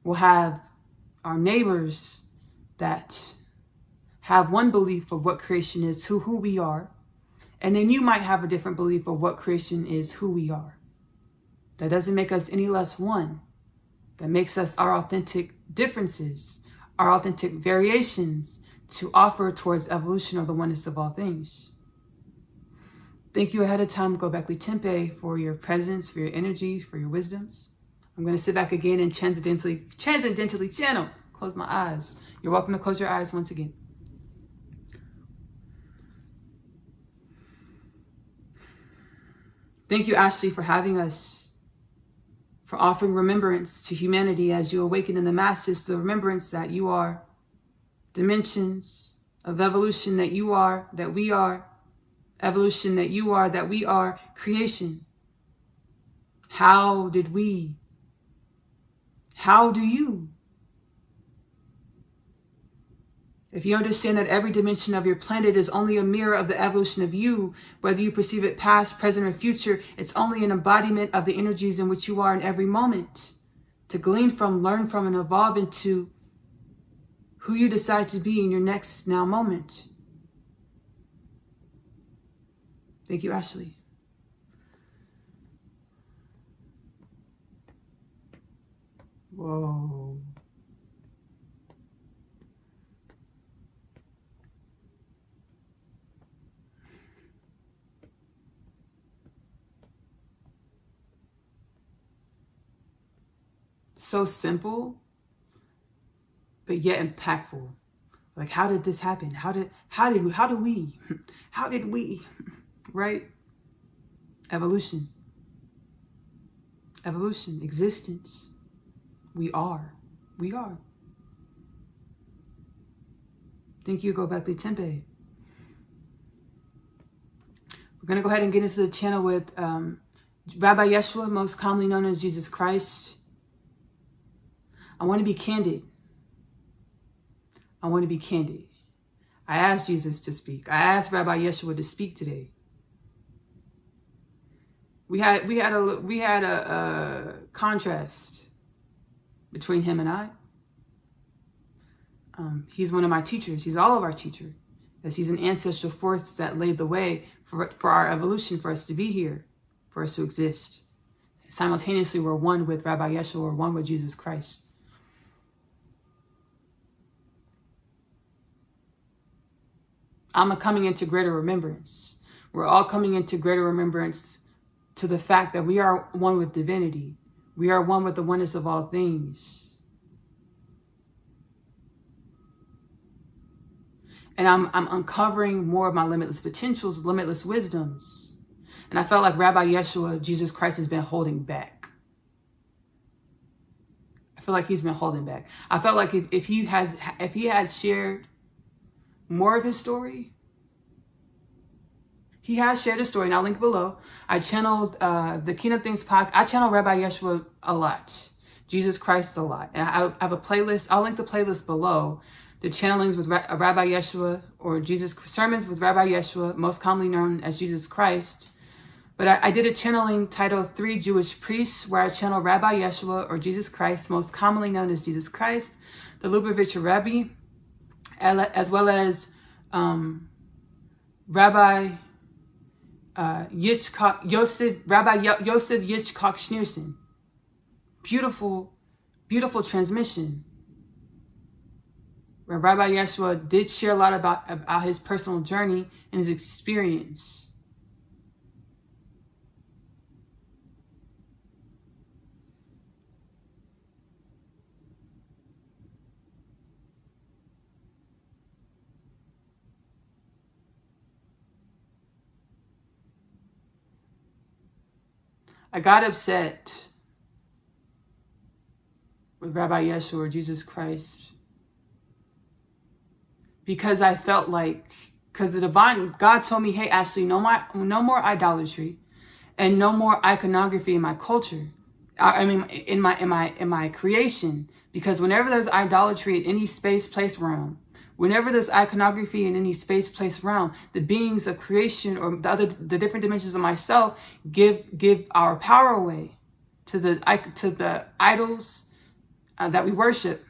We'll have our neighbors that have one belief of what creation is, who we are. And then you might have a different belief of what creation is, who we are. That doesn't make us any less one. That makes us our authentic differences, our authentic variations to offer towards evolution of the oneness of all things. Thank you ahead of time, Gobeklitepe, for your presence, for your energy, for your wisdoms. I'm going to sit back again and transcendentally channel. Close my eyes. You're welcome to close your eyes once again. Thank you, Ashley, for having us, for offering remembrance to humanity as you awaken in the masses, the remembrance that you are dimensions of evolution, that you are, that we are, evolution, that you are, that we are, creation. How do you? If you understand that every dimension of your planet is only a mirror of the evolution of you, whether you perceive it past, present, or future, it's only an embodiment of the energies in which you are in every moment. To glean from, learn from, and evolve into who you decide to be in your next now moment. Thank you, Ashley. Whoa. So simple, but yet impactful. Like, how did this happen? How did we, right? Evolution, existence. We are. Thank you, Gobeklitepe. We're going to go ahead and get into the channel with Rabbi Yeshua, most commonly known as Jesus Christ. I want to be candid. I asked Jesus to speak. I asked Rabbi Yeshua to speak today. We had a contrast between him and I. He's one of my teachers. He's all of our teacher, as he's an ancestral force that laid the way for our evolution, for us to be here, for us to exist. Simultaneously, we're one with Rabbi Yeshua, we're one with Jesus Christ. I'm coming into greater remembrance. We're all coming into greater remembrance to the fact that we are one with divinity. We are one with the oneness of all things. And I'm uncovering more of my limitless potentials, limitless wisdoms. And I felt like Rabbi Yeshua, Jesus Christ, has been holding back. I feel like he's been holding back. I felt like if he had shared more of his story, he has shared a story, and I'll link below. I channeled the Kingdom Things podcast. I channel Rabbi Yeshua a lot, Jesus Christ a lot. And I have a playlist. I'll link the playlist below. The channelings with Rabbi Yeshua, or Jesus sermons with Rabbi Yeshua, most commonly known as Jesus Christ. But I did a channeling titled 3 Jewish Priests, where I channel Rabbi Yeshua, or Jesus Christ, most commonly known as Jesus Christ, the Lubavitcher Rabbi, as well as Rabbi Yosef Yitzchak Schneerson. Beautiful, beautiful transmission. Where Rabbi Yeshua did share a lot about his personal journey and his experience. I got upset with Rabbi Yeshua, or Jesus Christ, because I felt like, because the divine God told me, hey, Ashley, no more idolatry and no more iconography in my culture. I mean, in my creation, because whenever there's idolatry in any space, place, realm, whenever there's iconography in any space, place, realm, the beings of creation or the different dimensions of myself give our power away to the idols that we worship,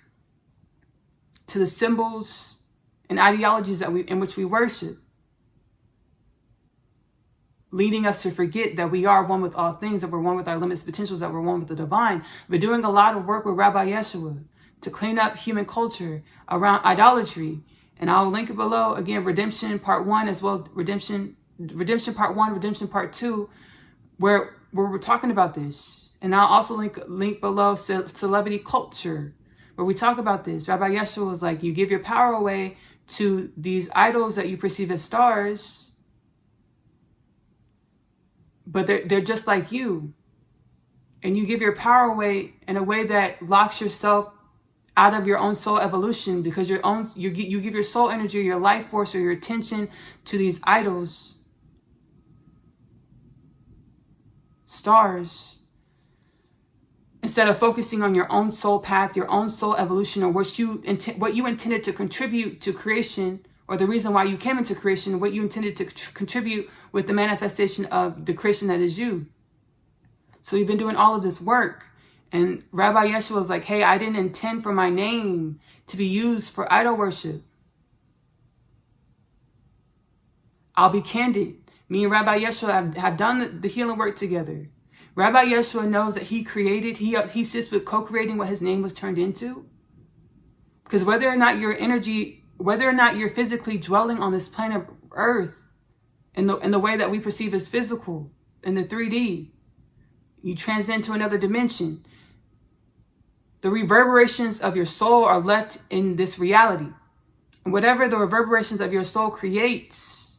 to the symbols and ideologies in which we worship, leading us to forget that we are one with all things, that we're one with our limitless potentials, that we're one with the divine. We're doing a lot of work with Rabbi Yeshua to clean up human culture around idolatry. And I'll link it below. Again, Redemption Part 1, as well as Redemption Part 1, Redemption Part 2, where we're talking about this. And I'll also link below Celebrity Culture, where we talk about this. Rabbi Yeshua was like, you give your power away to these idols that you perceive as stars, but they're just like you. And you give your power away in a way that locks yourself out of your own soul evolution, because you give your soul energy, your life force, or your attention to these idols, stars, instead of focusing on your own soul path, your own soul evolution, or what you intended to contribute to creation, or the reason why you came into creation, what you intended to contribute with the manifestation of the creation that is you. So you've been doing all of this work. And Rabbi Yeshua was like, hey, I didn't intend for my name to be used for idol worship. I'll be candid. Me and Rabbi Yeshua have done the healing work together. Rabbi Yeshua knows that he created, he sits with co-creating what his name was turned into. Because whether or not you're physically dwelling on this planet Earth in the way that we perceive as physical, in the 3D, you transcend to another dimension. The reverberations of your soul are left in this reality. And whatever the reverberations of your soul creates,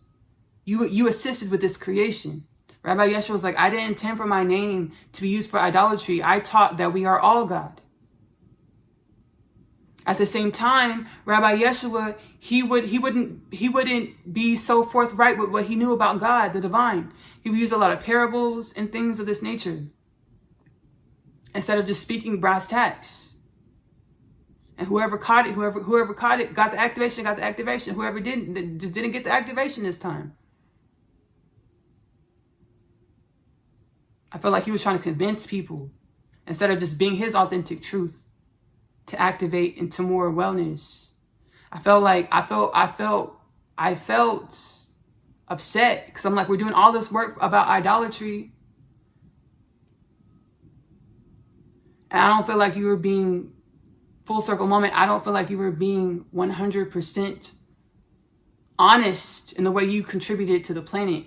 you assisted with this creation. Rabbi Yeshua was like, I didn't intend for my name to be used for idolatry. I taught that we are all God. At the same time, Rabbi Yeshua, he wouldn't be so forthright with what he knew about God, the divine. He would use a lot of parables and things of this nature, instead of just speaking brass tacks. And whoever caught it, whoever caught it, got the activation. Whoever didn't, just didn't get the activation this time. I felt like he was trying to convince people, instead of just being his authentic truth, to activate into more wellness. I felt upset, because I'm like, we're doing all this work about idolatry, And I don't feel like you were being, full circle moment, I don't feel like you were being 100% honest in the way you contributed to the planet.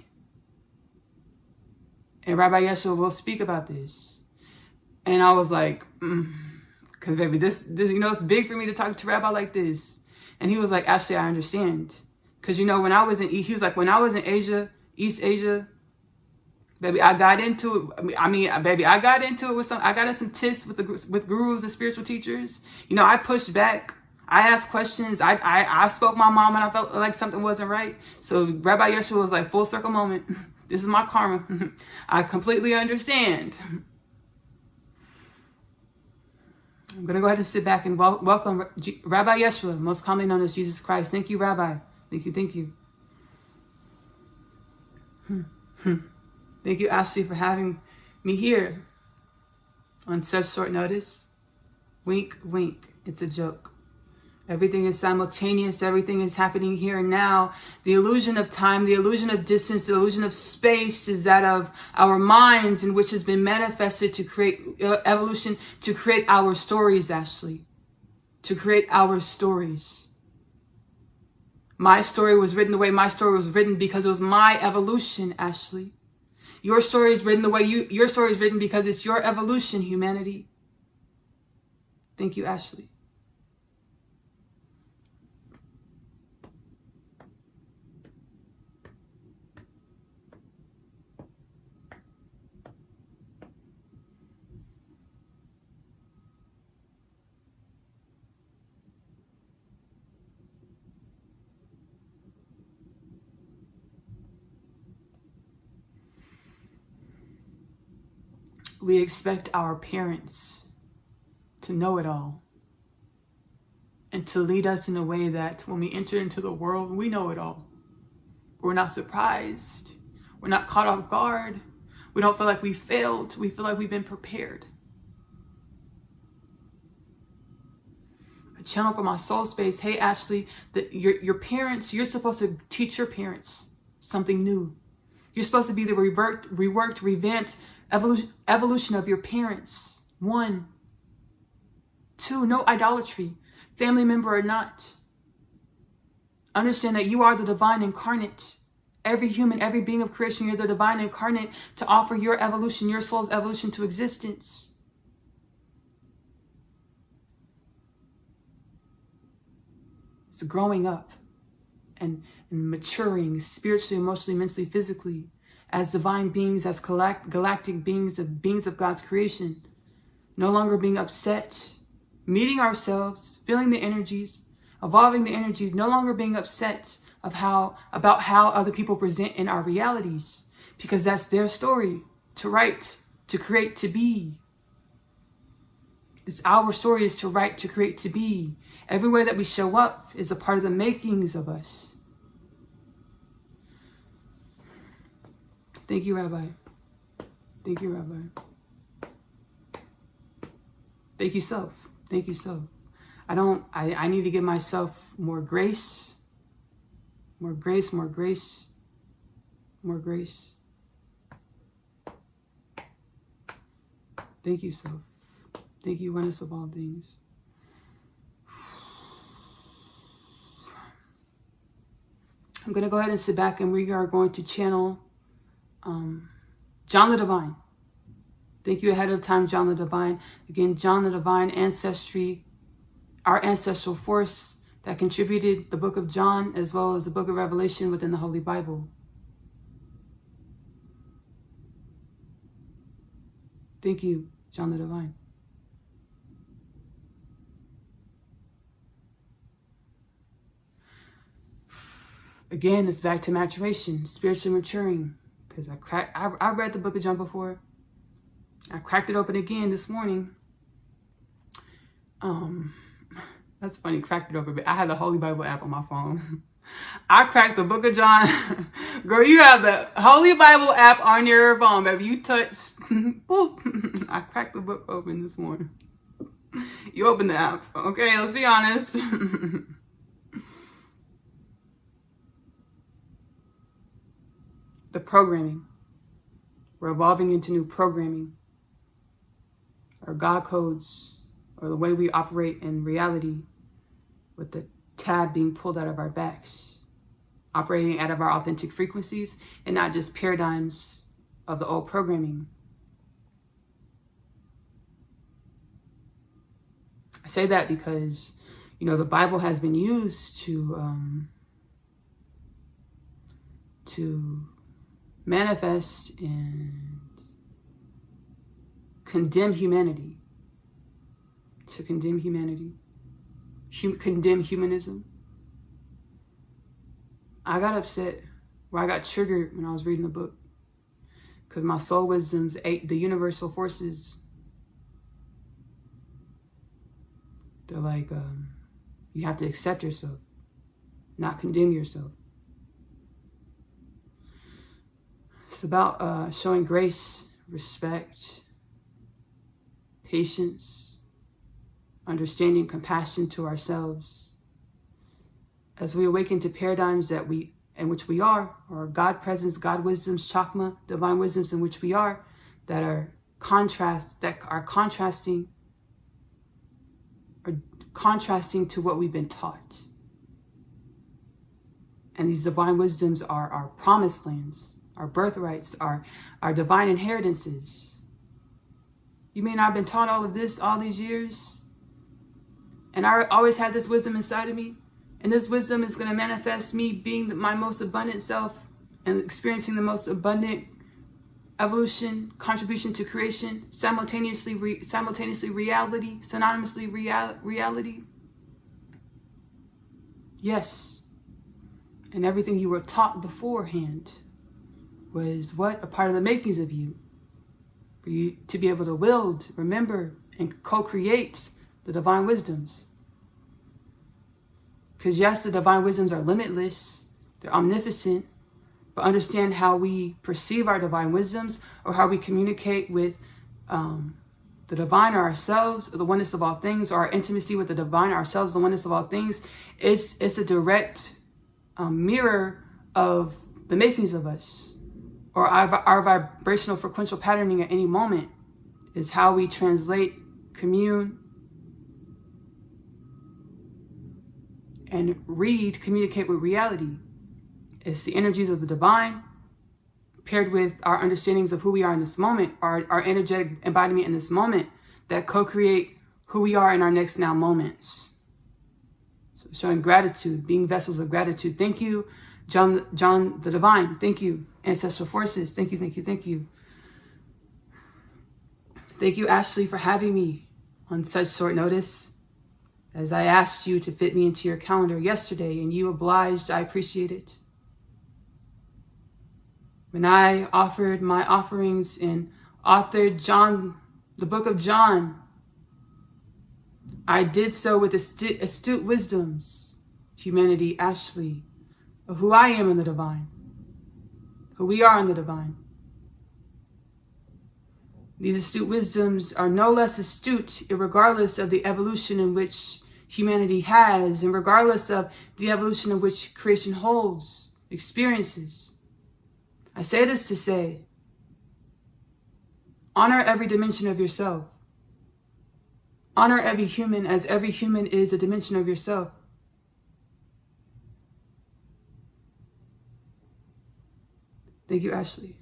And Rabbi Yeshua will speak about this. And I was like, because baby, this, it's big for me to talk to Rabbi like this. And he was like, Ashley, I understand. Because, when I was he was like, when I was in Asia, East Asia, baby, I got into it. I got into it with I got in some tiffs with gurus and spiritual teachers. I pushed back. I asked questions. I spoke my mom and I felt like something wasn't right. So Rabbi Yeshua was like, full circle moment. This is my karma. I completely understand. I'm going to go ahead and sit back and welcome Rabbi Yeshua, most commonly known as Jesus Christ. Thank you, Rabbi. Thank you. Thank you, Ashley, for having me here on such short notice. Wink, wink. It's a joke. Everything is simultaneous. Everything is happening here and now. The illusion of time, the illusion of distance, the illusion of space is that of our minds, in which has been manifested to create evolution, to create our stories, Ashley. To create our stories. My story was written the way my story was written because it was my evolution, Ashley. Your story is written the way your story is written because it's your evolution, humanity. Thank you, Ashley. We expect our parents to know it all and to lead us in a way that when we enter into the world, we know it all. We're not surprised. We're not caught off guard. We don't feel like we failed. We feel like we've been prepared. A channel for my soul space. Hey, Ashley, your parents, you're supposed to teach your parents something new. You're supposed to be the reworked, revamped evolution of your parents. 1. 2, no idolatry, family member or not. Understand that you are the divine incarnate. Every human, every being of creation, you're the divine incarnate to offer your evolution, your soul's evolution to existence. It's growing up and maturing spiritually, emotionally, mentally, physically, as divine beings, as galactic beings of God's creation. No longer being upset, meeting ourselves, feeling the energies, evolving the energies, no longer being upset about how other people present in our realities, because that's their story to write, to create, to be. It's our story is to write, to create, to be. Every way that we show up is a part of the makings of us. Thank you, Rabbi. Thank you, Rabbi. Thank you, self. Thank you, self. I need to give myself more grace. More grace, more grace. More grace. Thank you, self. Thank you, oneness of all things. I'm going to go ahead and sit back, and we are going to channel John the Divine. Thank you ahead of time, John the Divine. Again, John the Divine, ancestry, our ancestral force that contributed the book of John as well as the book of Revelation within the Holy Bible. Thank you, John the Divine. Again, it's back to maturation, spiritually maturing. Because I read the book of John before. I cracked it open again this morning. That's funny, cracked it open. But I had the Holy Bible app on my phone. I cracked the book of John. Girl, you have the Holy Bible app on your phone, baby. You touched. Boop. I cracked the book open this morning. You opened the app. Okay, let's be honest. The programming. We're evolving into new programming. or God codes, or the way we operate in reality with the tab being pulled out of our backs, operating out of our authentic frequencies and not just paradigms of the old programming. I say that because, you know, the Bible has been used to manifest and condemn humanity, condemn humanism. I got upset, or I got triggered when I was reading the book, because my soul wisdoms ate the universal forces. They're like, you have to accept yourself, not condemn yourself. It's about showing grace, respect, patience, understanding, compassion to ourselves as we awaken to paradigms in which we are, or God presence, God wisdoms, chakma, divine wisdoms in which we are, that are contrasting to what we've been taught. And these divine wisdoms are our promised lands, our birthrights, our divine inheritances. You may not have been taught all of this all these years, and I always had this wisdom inside of me, and this wisdom is going to manifest me being my most abundant self and experiencing the most abundant evolution, contribution to creation, simultaneously reality, synonymously reality. Yes. And everything you were taught beforehand was what? A part of the makings of you. For you to be able to wield, remember, and co-create the divine wisdoms. Because yes, the divine wisdoms are limitless. They're omnipotent. But understand how we perceive our divine wisdoms, or how we communicate with the divine or ourselves, or the oneness of all things, or our intimacy with the divine, ourselves, the oneness of all things. It's a direct mirror of the makings of us, or our vibrational frequential patterning at any moment is how we translate, commune, and communicate with reality. It's the energies of the divine paired with our understandings of who we are in this moment, our energetic embodiment in this moment, that co-create who we are in our next now moments. So showing gratitude, being vessels of gratitude. Thank you, John the Divine. Thank you, ancestral forces. Thank you, thank you, thank you. Thank you, Ashley, for having me on such short notice. As I asked you to fit me into your calendar yesterday and you obliged, I appreciate it. When I offered my offerings and authored the book of John, I did so with astute wisdoms, humanity, Ashley, of who I am in the divine, who we are in the divine. These astute wisdoms are no less astute, regardless of the evolution in which humanity has, and regardless of the evolution in which creation holds, experiences. I say this to say, honor every dimension of yourself. Honor every human, as every human is a dimension of yourself. Thank you, Ashley.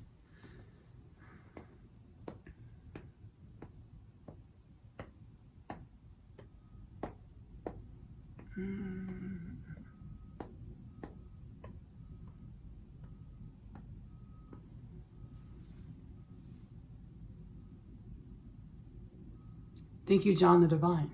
Thank you, John the Divine.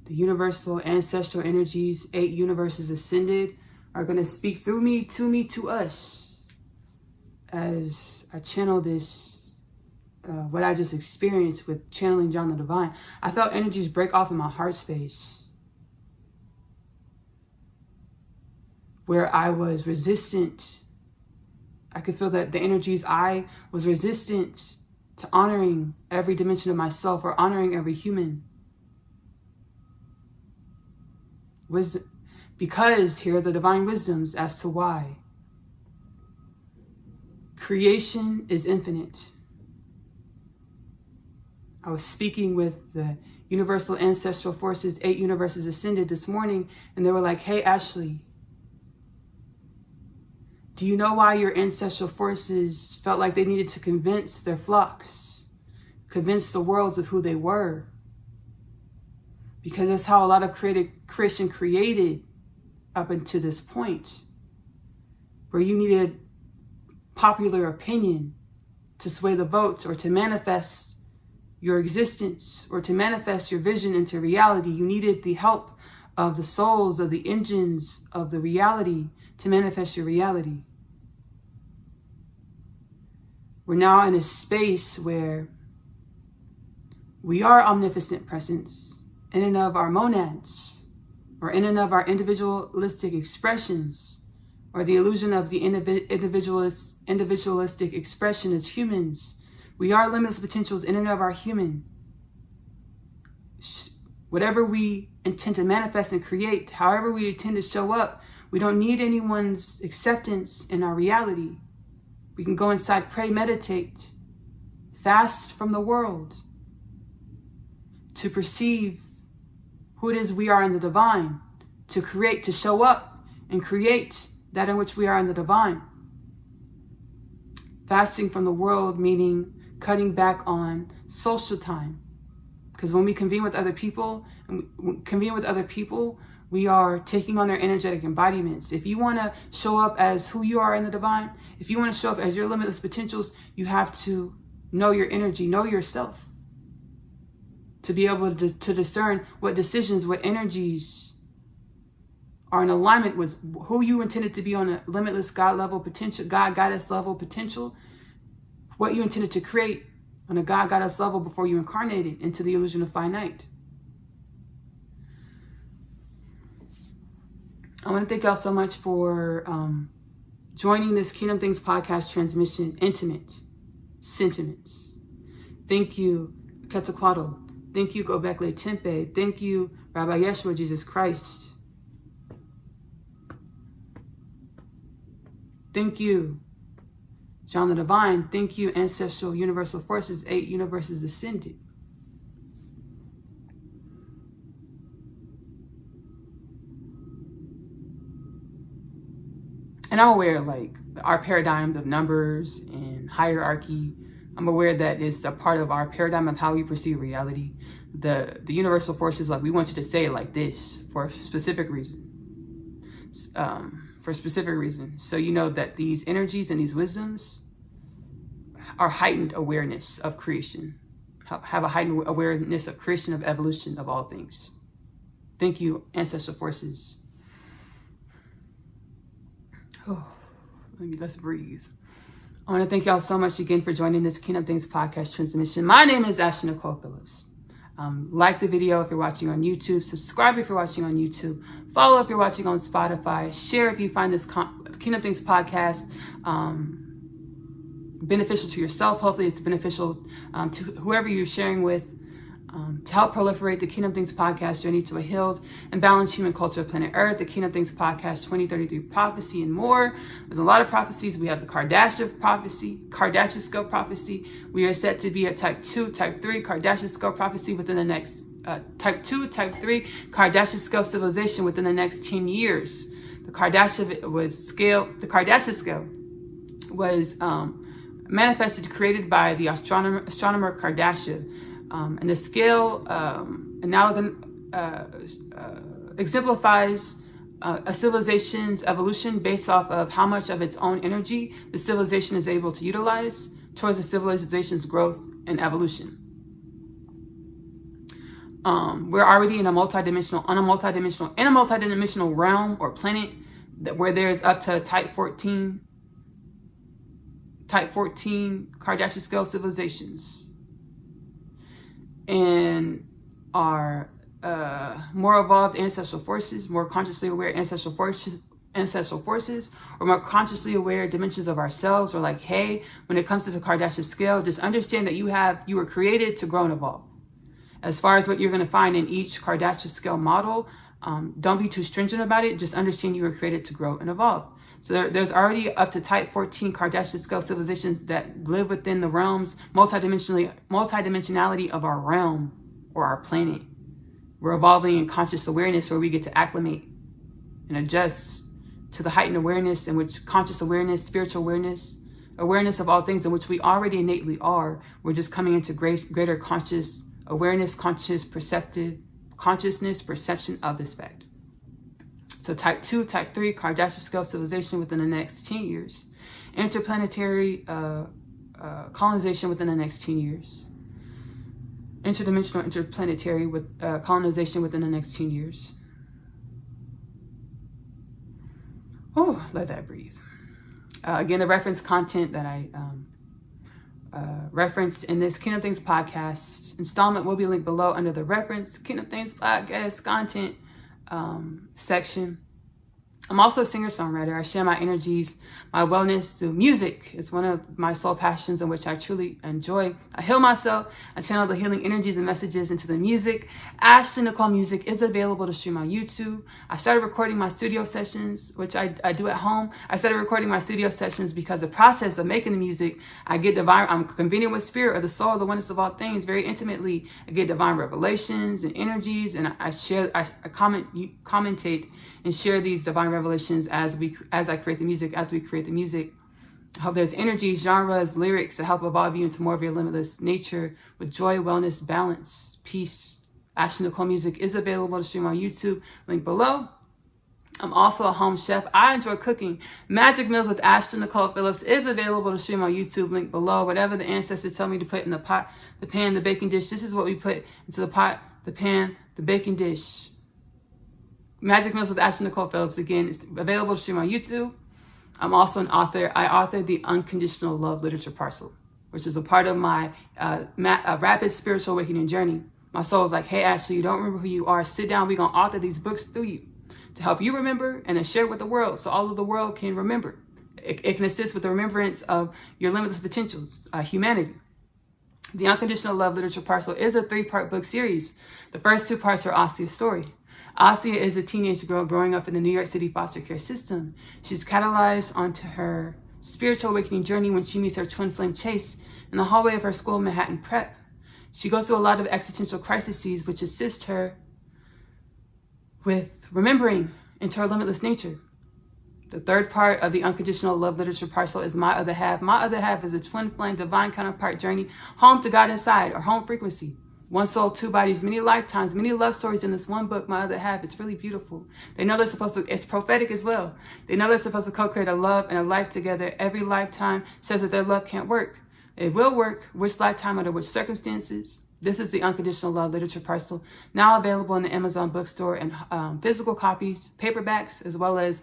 The universal ancestral energies, 8 universes ascended, are going to speak through me, to us, as I channel this, what I just experienced with channeling John the Divine. I felt energies break off in my heart space, where I was resistant. I could feel that the energies, I was resistant to honoring every dimension of myself, or honoring every human. Wisdom, Because here are the divine wisdoms as to why. Creation is infinite. I was speaking with the Universal Ancestral Forces, 8 universes ascended this morning, and they were like, hey, Ashley, do you know why your ancestral forces felt like they needed to convince their flocks, convince the worlds of who they were? Because that's how a lot of creation created up until this point, where you needed popular opinion to sway the vote or to manifest your existence or to manifest your vision into reality. You needed the help of the souls of the engines of the reality to manifest your reality. We're now in a space where we are omnipotent presence in and of our monads, or in and of our individualistic expressions, or the illusion of the individualistic expression as humans. We are limitless potentials in and of our human. Whatever we intend to manifest and create, however we intend to show up, we don't need anyone's acceptance in our reality. We can go inside, pray, meditate, fast from the world to perceive who it is we are in the divine, to create, to show up and create that in which we are in the divine. Fasting from the world meaning cutting back on social time. Because when we convene with other people, we are taking on their energetic embodiments. If you want to show up as who you are in the divine, if you want to show up as your limitless potentials, you have to know your energy, know yourself, to be able to discern what decisions, what energies are in alignment with who you intended to be on a limitless God level potential, God goddess level potential, what you intended to create on a God goddess level before you incarnated into the illusion of finite. I want to thank y'all so much for joining this Kingdom Things podcast transmission, Intimate Sentiments. Thank you, Quetzalcoatl. Thank you, Gobeklitepe. Thank you, Rabbi Yeshua, Jesus Christ. Thank you, John the Divine. Thank you, Ancestral Universal Forces, 8 universes ascended. And I'm aware, like, our paradigm of numbers and hierarchy, I'm aware that it's a part of our paradigm of how we perceive reality. The universal forces, like, we want you to say it like this for a specific reason. So you know that these energies and these wisdoms are heightened awareness of creation, have a heightened awareness of creation, of evolution, of all things. Thank you, Ancestral Forces. Oh, let's breathe. I want to thank y'all so much again for joining this Kingdom Things podcast transmission. My name is Ashley-Nicole. Like the video if you're watching on YouTube. Subscribe if you're watching on YouTube. Follow if you're watching on Spotify. Share if you find this Kingdom Things podcast beneficial to yourself. Hopefully it's beneficial to whoever you're sharing with, to help proliferate the Kingdom Things podcast journey to a healed and balanced human culture of planet Earth, the Kingdom Things podcast 2033 prophecy, and more. There's a lot of prophecies. We have the Kardashian prophecy, Kardashian scale prophecy. We are set to be at type 2, type 3 Kardashian scale prophecy within the next type 2, type 3 Kardashian scale civilization within the next 10 years. The Kardashian scale was manifested, created by the astronomer Kardashian. And the scale exemplifies a civilization's evolution based off of how much of its own energy the civilization is able to utilize towards the civilization's growth and evolution. We're already in a multidimensional realm or planet where there's up to type 14 Kardashian scale civilizations. And our more evolved ancestral forces, more consciously aware ancestral forces, or more consciously aware dimensions of ourselves, or like, hey, when it comes to the Kardashian scale, just understand that you were created to grow and evolve. As far as what you're going to find in each Kardashian scale model, don't be too stringent about it. Just understand you were created to grow and evolve. So there's already up to type 14 Kardashian scale civilizations that live within the realms, multidimensionality of our realm or our planet. We're evolving in conscious awareness where we get to acclimate and adjust to the heightened awareness in which conscious awareness, spiritual awareness, awareness of all things in which we already innately are. We're just coming into greater conscious awareness, conscious consciousness, perception of this fact. So type 2, type 3, Kardashian scale civilization within the next 10 years. Interplanetary colonization within the next 10 years. Interdimensional interplanetary with colonization within the next 10 years. Oh, let that breathe. Again, the reference content that I referenced in this Kingdom Things podcast installment will be linked below under the reference Kingdom Things podcast content section. I'm also a singer-songwriter. I share my energies, my wellness through music. It's one of my soul passions in which I truly enjoy. I heal myself. I channel the healing energies and messages into the music. Ashley-Nicole music is available to stream on YouTube. I started recording my studio sessions, which I do at home. I started recording my studio sessions because the process of making the music, I get divine, I'm convening with spirit or the soul, the oneness of all things very intimately. I get divine revelations and energies, and I commentate and share these divine revelations as I create the music, as we create the music. I hope there's energies, genres, lyrics to help evolve you into more of your limitless nature with joy, wellness, balance, peace. Ashley-Nicole music is available to stream on YouTube, link below. I'm also a home chef. I enjoy cooking. Magic Meals with Ashley-Nicole Phillips is available to stream on YouTube, link below. Whatever the ancestors tell me to put in the pot, the pan, the baking dish, this is what we put into the pot, the pan, the baking dish. Magic Meals with Ashley-Nicole Phillips, again, is available to stream on YouTube. I'm also an author. I authored the Unconditional Love Literature Parcel, which is a part of my rapid spiritual awakening journey. My soul is like, hey, Ashley, you don't remember who you are. Sit down. We're going to author these books through you to help you remember and then share with the world so all of the world can remember. It can assist with the remembrance of your limitless potentials, humanity. The Unconditional Love Literature Parcel is a 3-part book series. The first 2 parts are Asia's story. Asia is a teenage girl growing up in the New York City foster care system. She's catalyzed onto her spiritual awakening journey when she meets her twin flame Chase in the hallway of her school Manhattan Prep. She goes through a lot of existential crises which assist her with remembering into her limitless nature. The 3rd part of the Unconditional Love Literature Parcel is My Other Half. My Other Half is a twin flame divine counterpart journey home to God inside, or home frequency. One soul, 2 bodies, many lifetimes, many love stories in this one book, My Other Half. It's really beautiful. They know they're supposed to, it's prophetic as well. They know they're supposed to co-create a love and a life together. Every lifetime says that their love can't work. It will work. Which lifetime, under which circumstances? This is the Unconditional Love Literature Parcel, now available in the Amazon bookstore and physical copies, paperbacks, as well as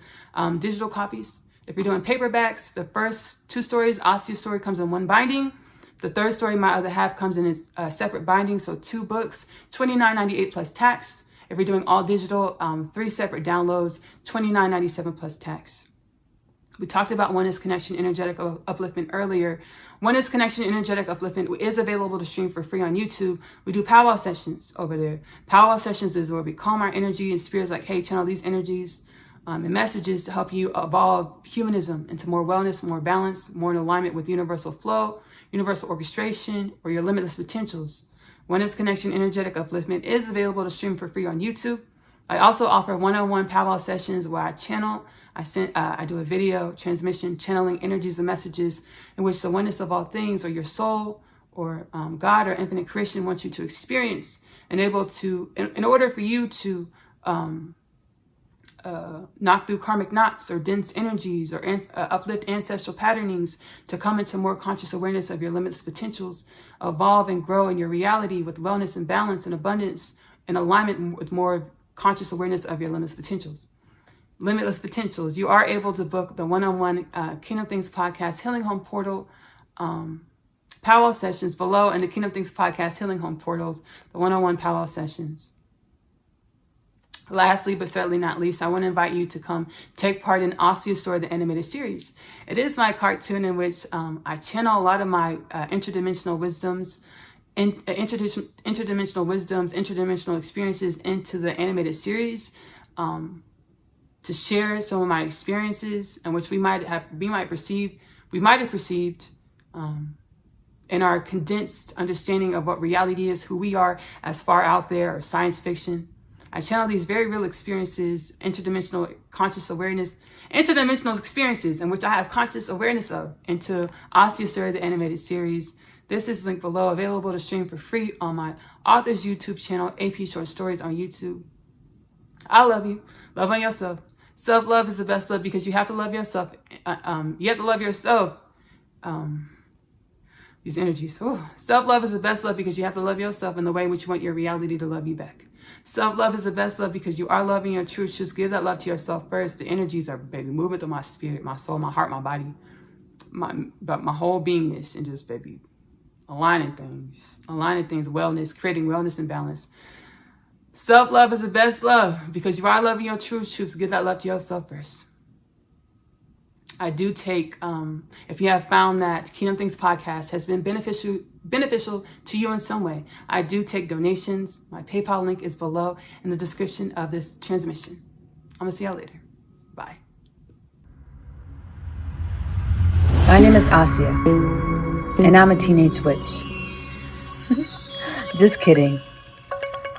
digital copies. If you're doing paperbacks, the first 2 stories, Asia's story, comes in 1 binding. The 3rd story, My Other Half, comes in a separate binding, so 2 books, $29.98 plus tax. If you're doing all digital, 3 separate downloads, $29.97 plus tax. We talked about Oneness Connection Energetic Upliftment earlier. Oneness Connection Energetic Upliftment is available to stream for free on YouTube. We do powwow sessions over there. Powwow sessions is where we calm our energy, and spirits like, hey, channel these energies and messages to help you evolve humanism into more wellness, more balance, more in alignment with universal flow, universal orchestration, or your limitless potentials. Oneness Connection Energetic Upliftment is available to stream for free on YouTube. I also offer one-on-one powwow sessions where I channel. I do a video transmission channeling energies and messages in which the oneness of all things, or your soul, or God, or infinite creation wants you to experience, and able to, in order for you to knock through karmic knots or dense energies, or uplift ancestral patternings to come into more conscious awareness of your limitless potentials, evolve and grow in your reality with wellness and balance and abundance, in alignment with more conscious awareness of your limitless potentials. Limitless potentials. You are able to book the one-on-one Kingdom Things Podcast Healing Home Portal powwow sessions below, and the Kingdom Things Podcast Healing Home Portals, the one-on-one powwow sessions. Lastly, but certainly not least, I want to invite you to come take part in Asia's Story, the animated series. It is my cartoon in which I channel a lot of my interdimensional wisdoms, interdimensional experiences into the animated series. to share some of my experiences, in which we might have perceived in our condensed understanding of what reality is, who we are as far out there, or science fiction. I channel these very real experiences, interdimensional experiences in which I have conscious awareness of, into Osteostory, the animated series. This is linked below, available to stream for free on my author's YouTube channel, AP Short Stories on YouTube. I love you. Love on yourself. Self-love is the best love, because you have to love yourself. You have to love yourself. These energies. Oh. Self-love is the best love, because you have to love yourself in the way in which you want your reality to love you back. Self-love is the best love, because you are loving your true truths. Give that love to yourself first. The energies are, baby, moving through my spirit, my soul, my heart, my body, my whole beingness, and just, baby, aligning things, wellness, creating wellness and balance. Self-love is the best love, because you are loving your true truths. Give that love to yourself first. I do take, if you have found that Kingdom Things podcast has been beneficial to you in some way, I do take donations. My PayPal link is below in the description of this transmission. I'm going to see y'all later. Bye. My name is Asia, and I'm a teenage witch. Just kidding.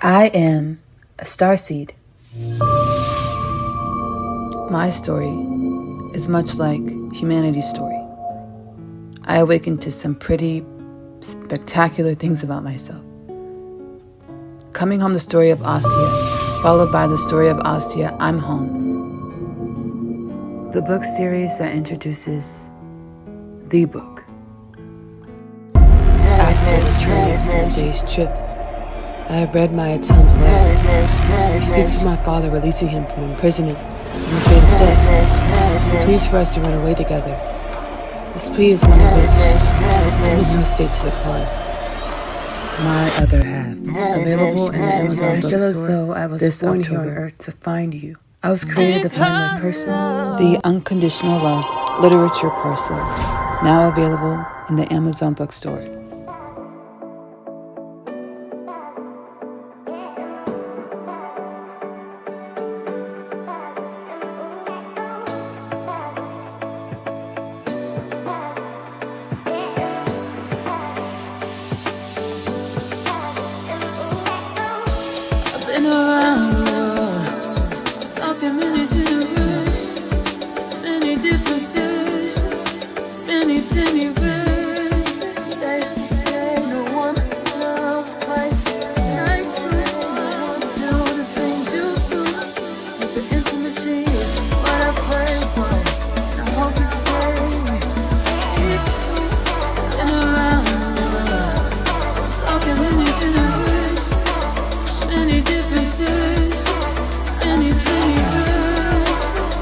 I am a starseed. My story is much like humanity's story. I awakened to some pretty spectacular things about myself. Coming home, the story of Asia, followed by the story of Asia, I'm home. The book series that introduces the book. After returning from a day's trip, I have read my Atum's letter. He speaks of my father releasing him from imprisonment and the fate of death. He pleads for us to run away together. This plea is one of which I must no state to decline. My other half, available in the Amazon bookstore. I feel as though I was born here on Earth to find you. I was created to find my person. The Unconditional Love Literature Parcel, now available in the Amazon bookstore. Been around the world, talking many generations, many different faces, many penny verses. Safe to say, no one loves quite like you. Do the things you do, deeper intimacy is what I pray for, and I hope you say it too. Been around the world, talking many generations, many different faces, many penny verses.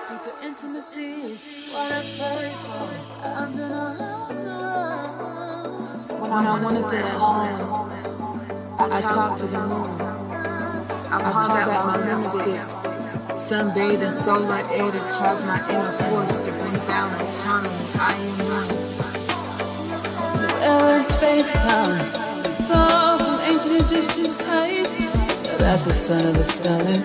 Deeper intimacy is what I pray for. I've been around the world. When I want to feel at home, I talk to the moon. I call that my lunar fix. Sunbathe in solar air to charge my inner force, to bring balance, harmony. I am one. Space-time, far from ancient Egyptian ties. That's the son of the stunner.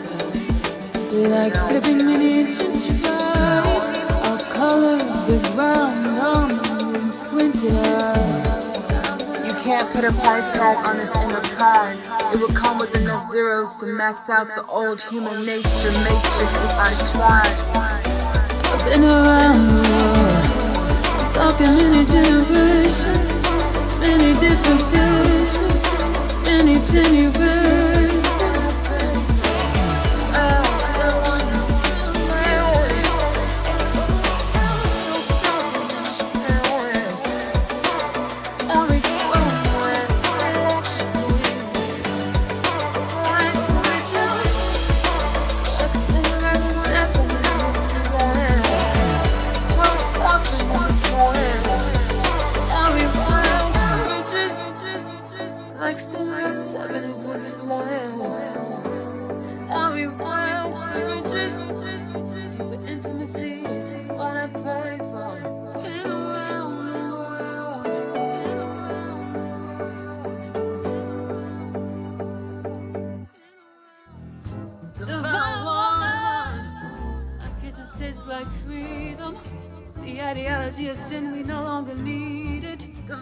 Like flipping mini gingivitis. Our colors, big round, and squinted eyes. You can't put a price tag on this enterprise. It would come with enough zeros to max out the old human nature matrix if I tried. I've been around the world, talking many generations, many different faces, many penny verses. Like cigarettes, I've been a good I'll be wild, so just deeper intimacy is what I pray for. Been around the world, been around. The ideology of sin, we no longer need it. The